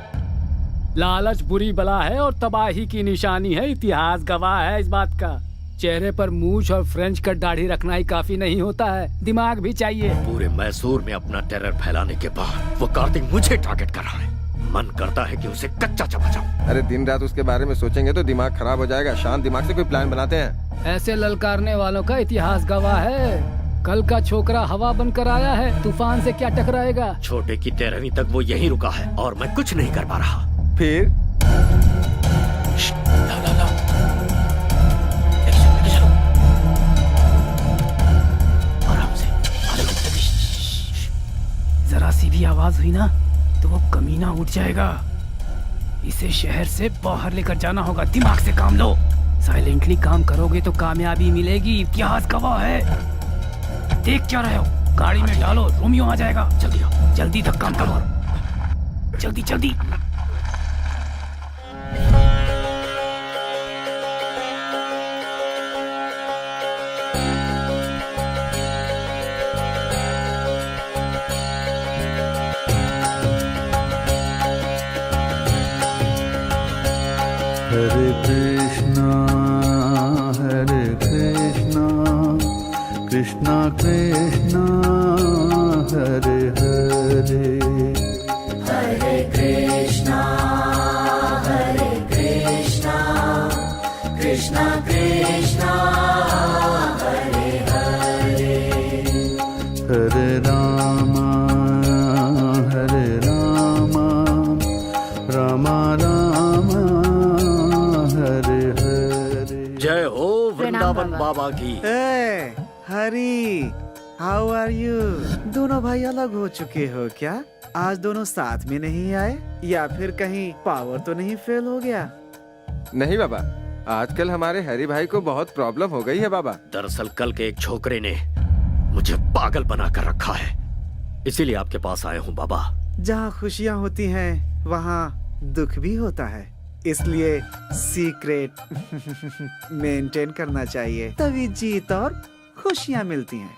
लालच बुरी बला है और तबाही की निशानी है, इतिहास गवाह है इस बात का। चेहरे पर मूछ और फ्रेंच कट दाढ़ी रखना ही काफी नहीं होता है, दिमाग भी चाहिए। पूरे मैसूर में अपना टेरर फैलाने के बाद वो कार्तिक मुझे टारगेट कर रहा है। मन करता है कि उसे कच्चा चबा जाऊं। अरे दिन रात उसके बारे में सोचेंगे तो दिमाग खराब हो जाएगा। शांत दिमाग से कोई प्लान बनाते हैं। ऐसे ललकारने वालों का इतिहास गवाह है। कल का छोकरा हवा बनकर आया है, तूफान से क्या टकराएगा। छोटे की 13वीं तक वो यहीं रुका है और मैं कुछ नहीं कर पा रहा। फिर आराम से। जरा सी भी आवाज हुई ना तो वो कमीना उठ जाएगा। इसे शहर से बाहर लेकर जाना होगा, दिमाग से काम लो। साइलेंटली काम करोगे तो कामयाबी मिलेगी, इतिहास गवाह है। देख क्या रहे हो, गाड़ी में डालो, रोमियो आ जाएगा। जल्दी आओ। जल्दी तक काम करो, जल्दी जल्दी। हरे कृष्णा कृष्णा कृष्णा हरे हरे। हरे कृष्णा कृष्णा कृष्णा हरे हरे। हरे राम राम राम हरे हरे। जय हो वृंदावन बाबा की। हरी, हाउ आर यू? दोनों भाई अलग हो चुके हो क्या? आज दोनों साथ में नहीं आए, या फिर कहीं पावर तो नहीं फेल हो गया? नहीं बाबा, आजकल हमारे हरी भाई को बहुत प्रॉब्लम हो गई है बाबा। दरअसल कल के एक छोकरे ने मुझे पागल बना कर रखा है, इसीलिए आपके पास आया हूँ बाबा। जहाँ खुशियाँ होती हैं वहाँ दुख भी होता है। इसलिए सीक्रेट मेंटेन करना चाहिए, तभी जीत और खुशियाँ मिलती हैं।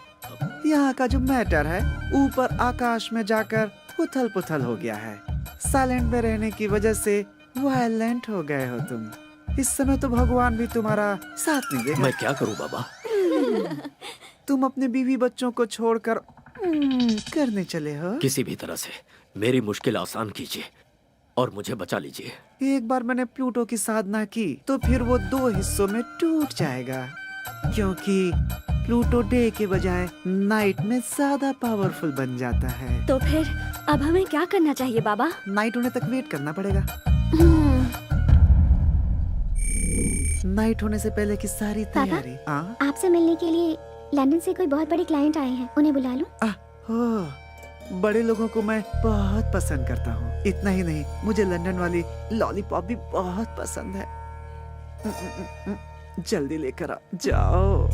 यहाँ का जो मैटर है ऊपर आकाश में जाकर उथल पुथल हो गया है। साइलेंट में रहने की वजह से वायलेंट हो गए हो तुम। इस समय तो भगवान भी तुम्हारा साथ नहीं देगा। मैं क्या करूं बाबा? तुम अपने बीवी बच्चों को छोड़कर करने चले हो। किसी भी तरह से मेरी मुश्किल आसान कीजिए और मुझे बचा लीजिए। एक बार मैंने प्लूटो की साधना की तो फिर वो 2 हिस्सों में टूट जाएगा, क्योंकि प्लूटो डे के बजाय नाइट में ज्यादा पावरफुल बन जाता है। तो फिर अब हमें क्या करना चाहिए बाबा? नाइट होने तक वेट करना पड़ेगा। नाइट होने से पहले की सारी तैयारी। आपसे मिलने के लिए लंदन से कोई बहुत बड़े क्लाइंट आए हैं, उन्हें बुला लूं? हो, बड़े लोगों को मैं बहुत पसंद करता हूँ। इतना ही नहीं, मुझे लंदन वाली लॉलीपॉप भी बहुत पसंद है। जल्दी लेकर आ जाओ।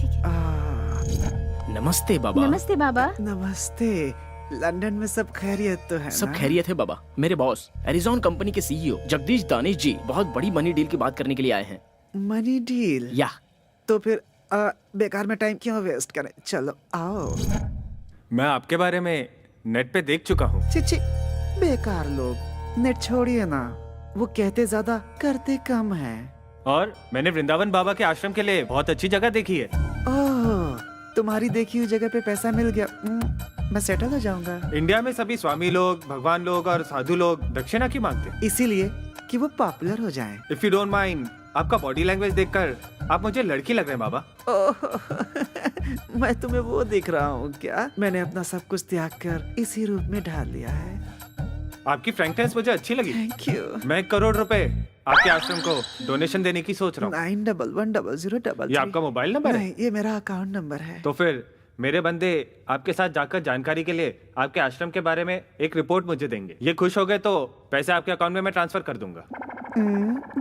नमस्ते बाबा। नमस्ते बाबा। नमस्ते। लंदन में सब खैरियत तो है सब ना? खैरियत है बाबा। मेरे बॉस एरिजॉन कंपनी के सीईओ जगदीश दानिश जी बहुत बड़ी मनी डील की बात करने के लिए आए हैं। Money deal? या तो फिर बेकार में टाइम क्यों वेस्ट करें, चलो आओ। मैं आपके बारे में नेट पे देख चुका हूँ। चिची, बेकार लोग, नेट छोड़िए ना, वो कहते ज्यादा करते कम है। और मैंने वृंदावन बाबा के आश्रम के लिए बहुत अच्छी जगह देखी है। ओह, तुम्हारी देखी हुई जगह पे पैसा मिल गया, मैं सेटल हो जाऊंगा। इंडिया में सभी स्वामी लोग, भगवान लोग और साधु लोग दक्षिणा की मांगते हैं, इसीलिए कि वो पॉपुलर हो जाएं। इफ यू डोंट माइंड, आपका बॉडी लैंग्वेज देखकर आप मुझे लड़की लग रहे हैं बाबा। मैं तुम्हें वो दिख रहा हूँ क्या? मैंने अपना सब कुछ त्याग कर इसी रूप में ढाल लिया है। आपकी फ्रैंकनेस मुझे अच्छी लगी। Thank you. मैं 1 करोड़ रुपए आपके आश्रम को डोनेशन देने की सोच रहा हूँ। 911003। ये आपका मोबाइल नंबर है? नहीं, ये मेरा अकाउंट नंबर है। तो फिर मेरे बंदे आपके साथ जाकर जानकारी के लिए आपके आश्रम के बारे में एक रिपोर्ट मुझे देंगे। ये खुश हो गए तो पैसे आपके अकाउंट में मैं ट्रांसफर कर दूंगा।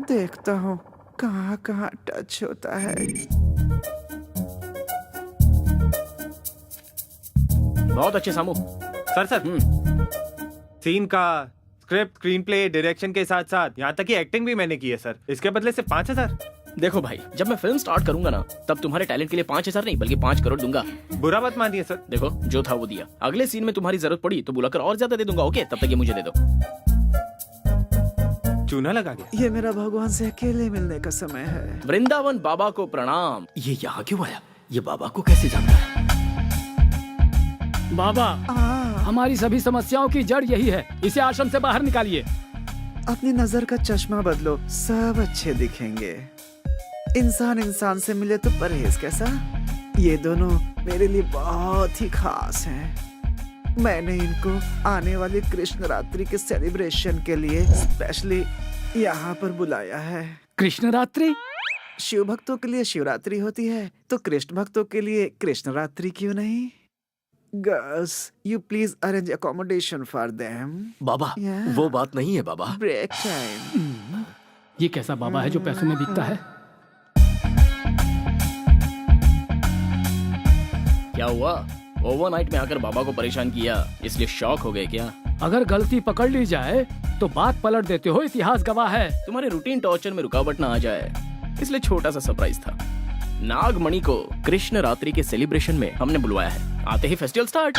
देखता हूँ कहाँ कहाँ टच होता है। बहुत अच्छे सामू। सर सीन का स्क्रिप्ट, स्क्रीन प्ले, डायरेक्शन के साथ साथ यहाँ तक कि एक्टिंग भी मैंने की है सर। इसके बदले से 5,000। देखो भाई, जब मैं फिल्म स्टार्ट करूंगा ना, तब तुम्हारे टैलेंट के लिए 5,000 नहीं बल्कि 5 करोड़ दूंगा। बुरा मत मानिए सर। देखो, जो था वो दिया। अगले सीन में तुम्हारी जरूरत पड़ी तो बुलाकर और ज्यादा दे दूंगा। ओके, तब तक ये मुझे दे दो। चूना लगा गया। ये मेरा भगवान से अकेले मिलने का समय है। वृंदावन बाबा को प्रणाम। ये यहाँ क्यों आया? ये बाबा को कैसे जानता है? बाबा, हमारी सभी समस्याओं की जड़ यही है, इसे आश्रम से बाहर निकालिए। अपनी नजर का चश्मा बदलो, सब अच्छे दिखेंगे। इंसान इंसान से मिले तो परहेज कैसा? ये दोनों मेरे लिए बहुत ही खास हैं। मैंने इनको आने वाली कृष्ण रात्रि के सेलिब्रेशन के लिए स्पेशली यहाँ पर बुलाया है। कृष्ण रात्रि? शिव भक्तों के लिए शिवरात्रि होती है, तो कृष्ण भक्तों के लिए कृष्ण रात्रि क्यों नहीं? Girls, you please arrange accommodation for them. बाबा, वो बात नहीं है बाबा। Break time. ये कैसा बाबा है जो पैसों में बिकता है? क्या हुआ? ओवरनाइट में आकर बाबा को परेशान किया, इसलिए शॉक हो गए क्या? अगर गलती पकड़ ली जाए तो बात पलट देते हो, इतिहास गवाह है। तुम्हारे रूटीन टॉर्चर में रुकावट ना आ जाए, इसलिए छोटा सा सरप्राइज था। नागमणि को कृष्ण रात्रि के सेलिब्रेशन में हमने बुलवाया है। आते ही फेस्टिवल स्टार्ट।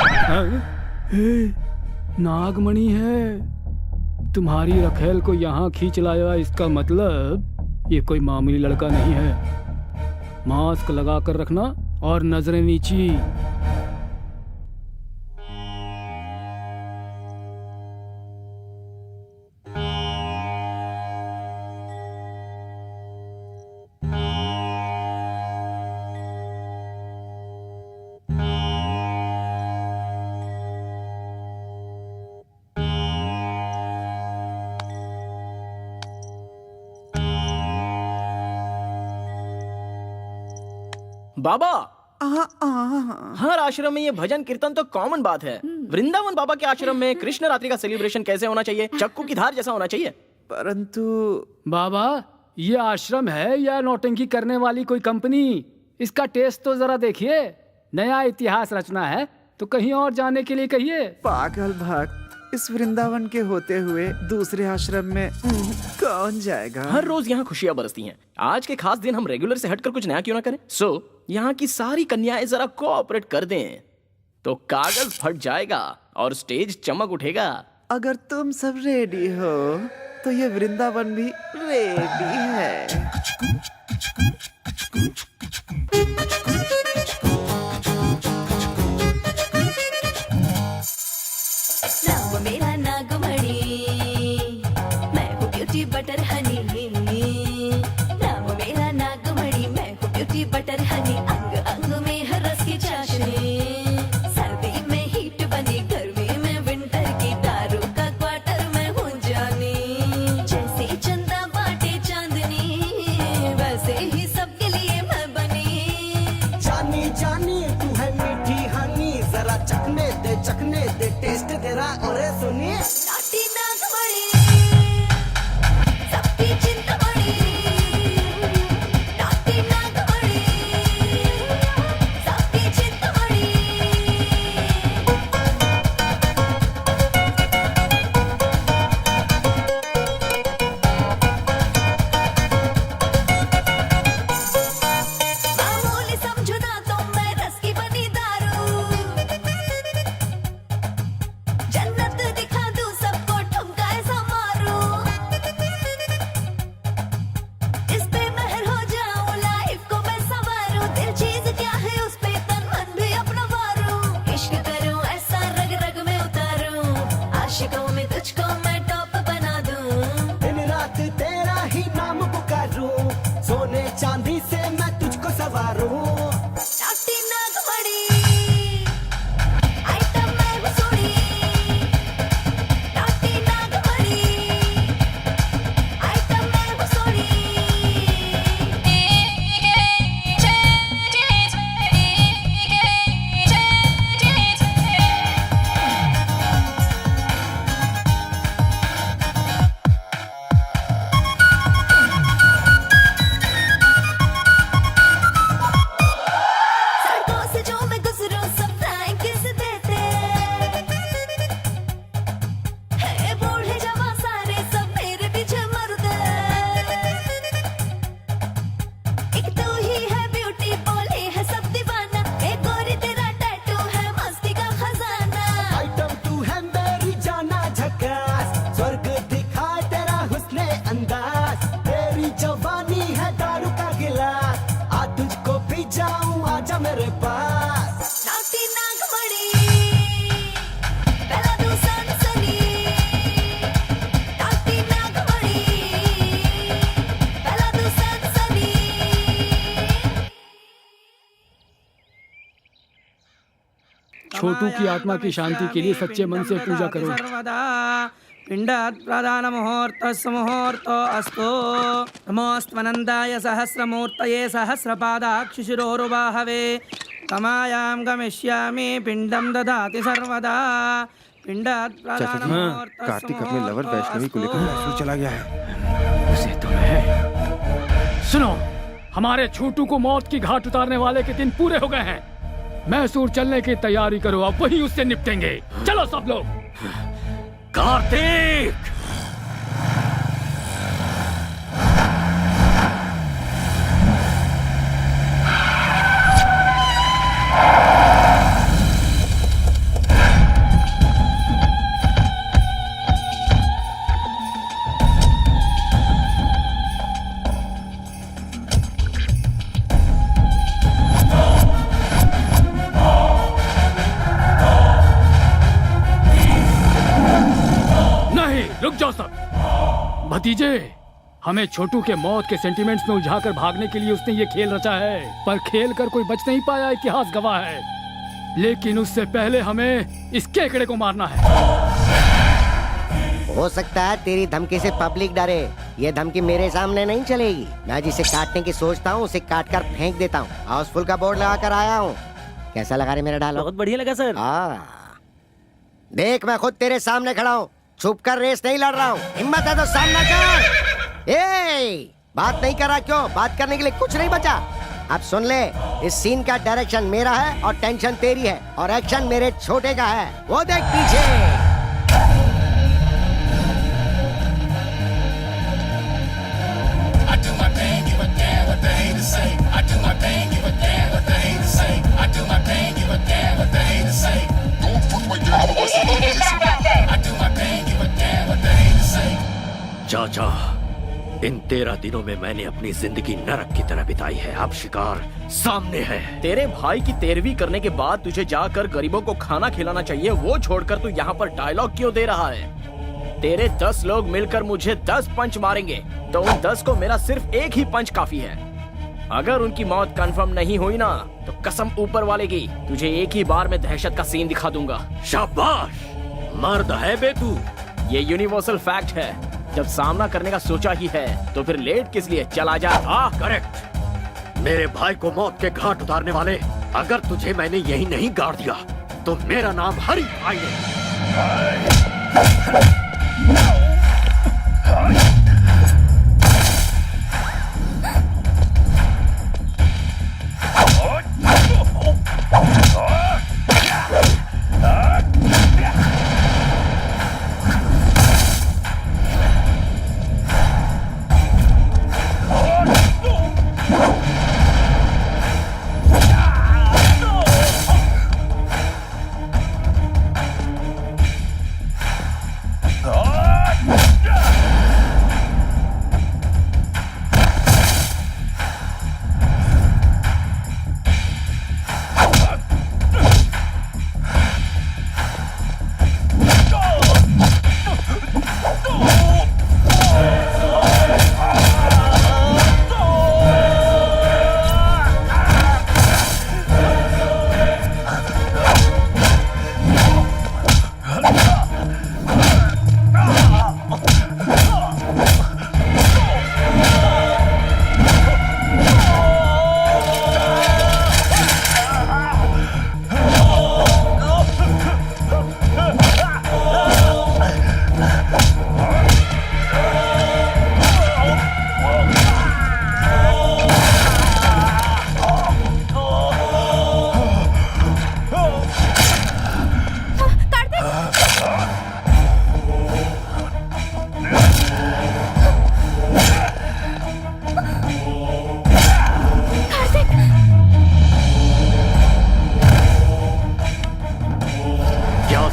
नागमणि है, तुम्हारी रखेल को यहाँ खींच लाया, इसका मतलब ये कोई मामूली लड़का नहीं है। मास्क लगा कर रखना और नजरें नीची। बाबा, हर आश्रम में ये भजन कीर्तन तो कॉमन बात है। वृंदावन बाबा के आश्रम में कृष्ण रात्रि का सेलिब्रेशन कैसे होना चाहिए? चक्कू की धार जैसा होना चाहिए। परंतु बाबा, ये आश्रम है या नौटंकी करने वाली कोई कंपनी? इसका टेस्ट तो जरा देखिए। नया इतिहास रचना है तो कहीं और जाने के लिए कहिए। पागल भक्त, इस वृंदावन के होते हुए दूसरे आश्रम में कौन जाएगा? हर रोज यहाँ खुशियाँ बरसती हैं। आज के खास दिन हम रेगुलर से हटकर कुछ नया क्यों ना करें? यहाँ की सारी कन्याएं जरा कोऑपरेट कर दें तो कागज फट जाएगा और स्टेज चमक उठेगा। अगर तुम सब रेडी हो तो ये वृंदावन भी रेडी है। नाम मेरा नागमणि, मैं हूँ ब्यूटी बटर हनी। नाम मेरा नागमणि, मैं हूँ ब्यूटी बटर हनी। अंग अंग में हर रस की चाशनी, सर्दी में हीट बनी, गर्मी में विंटर की, दारू का क्वार्टर में हूँ जानी। जैसे चंदा बाटे चांदनी, वैसे ही सबके लिए मैं बनी। जानी जानी तू है मीठी हनी, जरा चखने दे टेस्ट तेरा। और सुनिए नाटी नागमणि, सबकी चिंतामणि। नाटी नागमणि, सबकी चिंतामणि। मामूली समझो ना तो मैं रस की बनी दारू। जन्नत दिखा दूं सबको, ठुमका ऐसा मारूं। इस पे महर हो जाऊं, लाइफ को मैं संवारूं। दिल चीज क्या है उस पे तन मन भी अपना वारूं। इश्क करूं ऐसा रग रग में उतारूं, आशिकों में तुझको मैं टॉप बना दूं। दिन रात तेरा ही नाम पुकारूं, सोने चांदी से मैं तुझको सवारूं। नाटी नागमणि, आइटम मैं हूँ सोनी। नाटी नागमणि, आइटम मैं हूँ सोनी। सड़कों से जो मैं गुजरूं सब फ्लाइंग किस देते हैं। बूढ़े जवान सारे सब मेरे पीछे मरते। एक तू ही है ब्यूटी, बोले है सब दीवाना। एक गोरी तेरा टैटू है मस्ती का खजाना। आइटम तू है मेरी जाना झकास, स्वर्ग दिखा तेरा हुस्ने अंदाज। तेरी जवानी है दारू का गिलास, आ तुझको पी जाऊं, आजा मेरे पास। नाटी नागमणि, पहला दूं सनसनी। नाटी नागमणि, पहला दूं सनसनी। छोटू की आत्मा की शांति के लिए सच्चे मन से पूजा करो। सर्वदा पिंडात् प्रधान मुहूर्तस्य मुहूर्तो अस्तु। नमोऽस्त्वनन्दाय सहस्रमूर्तये सहस्रपादाक्षिशिरोरुबाहवे। कमायां गमिष्यामि पिंडं ददाति सर्वदा। पिंडात् प्रधान मुहूर्तस्य कार्तिक अपने लवर वैष्णवी को लेकर मैसूर चला गया है। उसे तो है। सुनो, हमारे छोटू को मौत की घाट उतारने वाले के दिन पूरे हो गए हैं। मैसूर चलने की तैयारी करो, अब वही उससे निपटेंगे। चलो सब लोग। कार्तिक! रुक जाओ सब। भतीजे, हमें छोटू के मौत के सेंटिमेंट्स में उलझाकर भागने के लिए उसने ये खेल रचा है, पर खेल कर कोई बच नहीं पाया, इतिहास गवाह है। लेकिन उससे पहले हमें इस केकड़े को मारना है। हो सकता है तेरी धमकी से पब्लिक डरे, ये धमकी मेरे सामने नहीं चलेगी। मैं जिसे काटने की सोचता हूँ उसे काट कर फेंक देता हूँ। हाउसफुल का बोर्ड लगा कर आया हूँ। कैसा लगा रे मेरा डायलॉग? बहुत बढ़िया लगा सर। देख, मैं खुद तेरे सामने खड़ा हूँ, छुप कर रेस नहीं लड़ रहा हूँ। हिम्मत है तो सामना कर। बात नहीं कर रहा क्यों? बात करने के लिए कुछ नहीं बचा। अब सुन ले, इस सीन का डायरेक्शन मेरा है और टेंशन तेरी है और एक्शन मेरे छोटे का है। वो देख पीछे। इन 13 दिनों में मैंने अपनी जिंदगी नरक की तरह बिताई है। अब शिकार सामने है। तेरे भाई की 13वीं करने के बाद तुझे जाकर गरीबों को खाना खिलाना चाहिए, वो छोड़कर तू यहाँ पर डायलॉग क्यों दे रहा है? तेरे 10 लोग मिलकर मुझे 10 पंच मारेंगे, तो उन 10 को मेरा सिर्फ एक ही पंच काफी है। अगर उनकी मौत कंफर्म नहीं हुई ना, तो कसम ऊपर वाले की, तुझे एक ही बार में दहशत का सीन दिखा दूंगा। शाबाश, मर्द है बे तू। ये यूनिवर्सल फैक्ट है, जब सामना करने का सोचा ही है तो फिर लेट किस लिए, चला जा। करेक्ट। मेरे भाई को मौत के घाट उतारने वाले, अगर तुझे मैंने यही नहीं गाड़ दिया तो मेरा नाम हरी भाई है।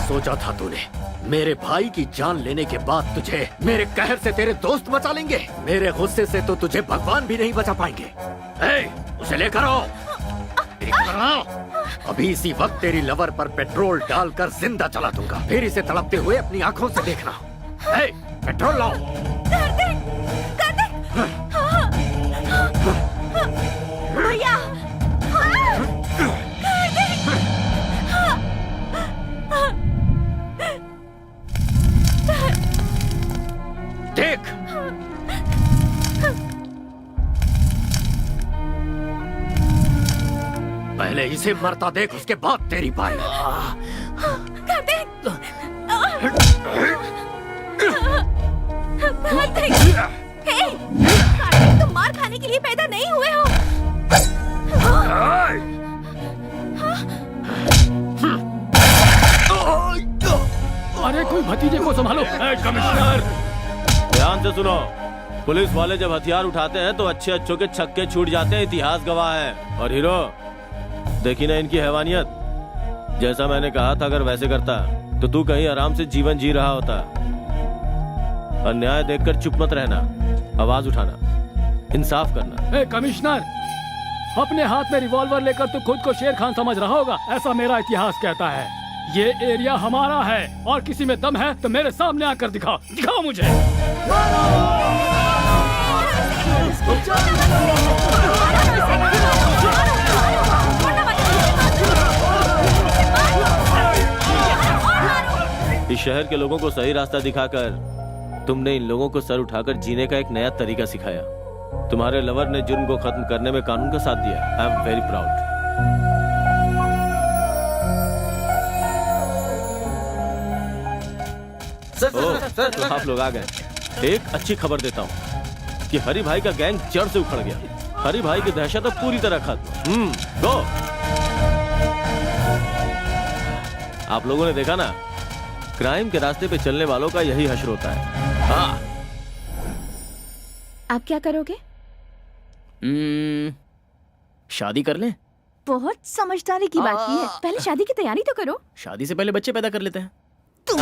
सोचा था तूने मेरे भाई की जान लेने के बाद तुझे मेरे कहर से तेरे दोस्त बचा लेंगे? मेरे गुस्से से तो तुझे भगवान भी नहीं बचा पाएंगे। उसे लेकर आओ। अभी इसी वक्त तेरी लवर पर पेट्रोल डालकर जिंदा जला दूंगा, फिर इसे तड़पते हुए अपनी आंखों से देखना। पेट्रोल लाओ। भैया देख, पहले इसे मरता देख, उसके बाद तेरी बारी। तुम मार खाने के लिए पैदा नहीं हुए हो। अरे कोई भतीजे को संभालो। कमिश्नर ध्यान से सुनो, पुलिस वाले जब हथियार उठाते हैं तो अच्छे अच्छों के छक्के छूट जाते हैं, इतिहास गवाह है। और हीरो, देखी ना इनकी हैवानियत। जैसा मैंने कहा था, अगर वैसे करता तो तू कहीं आराम से जीवन जी रहा होता। अन्याय देखकर चुप मत रहना, आवाज उठाना, इंसाफ करना। कमिश्नर, अपने हाथ में रिवॉल्वर लेकर तू खुद को शेर खान समझ रहा होगा, ऐसा मेरा इतिहास कहता है। ये एरिया हमारा है और किसी में दम है तो मेरे सामने आकर दिखाओ मुझे। इस शहर के लोगों को सही रास्ता दिखाकर तुमने इन लोगों को सर उठाकर जीने का एक नया तरीका सिखाया। तुम्हारे लवर ने जुर्म को खत्म करने में कानून का साथ दिया। I am very proud. Sir, तो आप लोग आ गए। एक अच्छी खबर देता हूँ कि हरी भाई का गैंग जड़ से उखड़ गया। हरी भाई की दहशत अब पूरी तरह खत्म। गो। आप लोगों ने देखा ना, क्राइम के रास्ते पे चलने वालों का यही हश्र होता है। हाँ। आप क्या करोगे? शादी कर लें। बहुत समझदारी की बात की है। पहले शादी की तैयारी तो करो। शादी से पहले बच्चे पैदा कर लेते हैं। तुम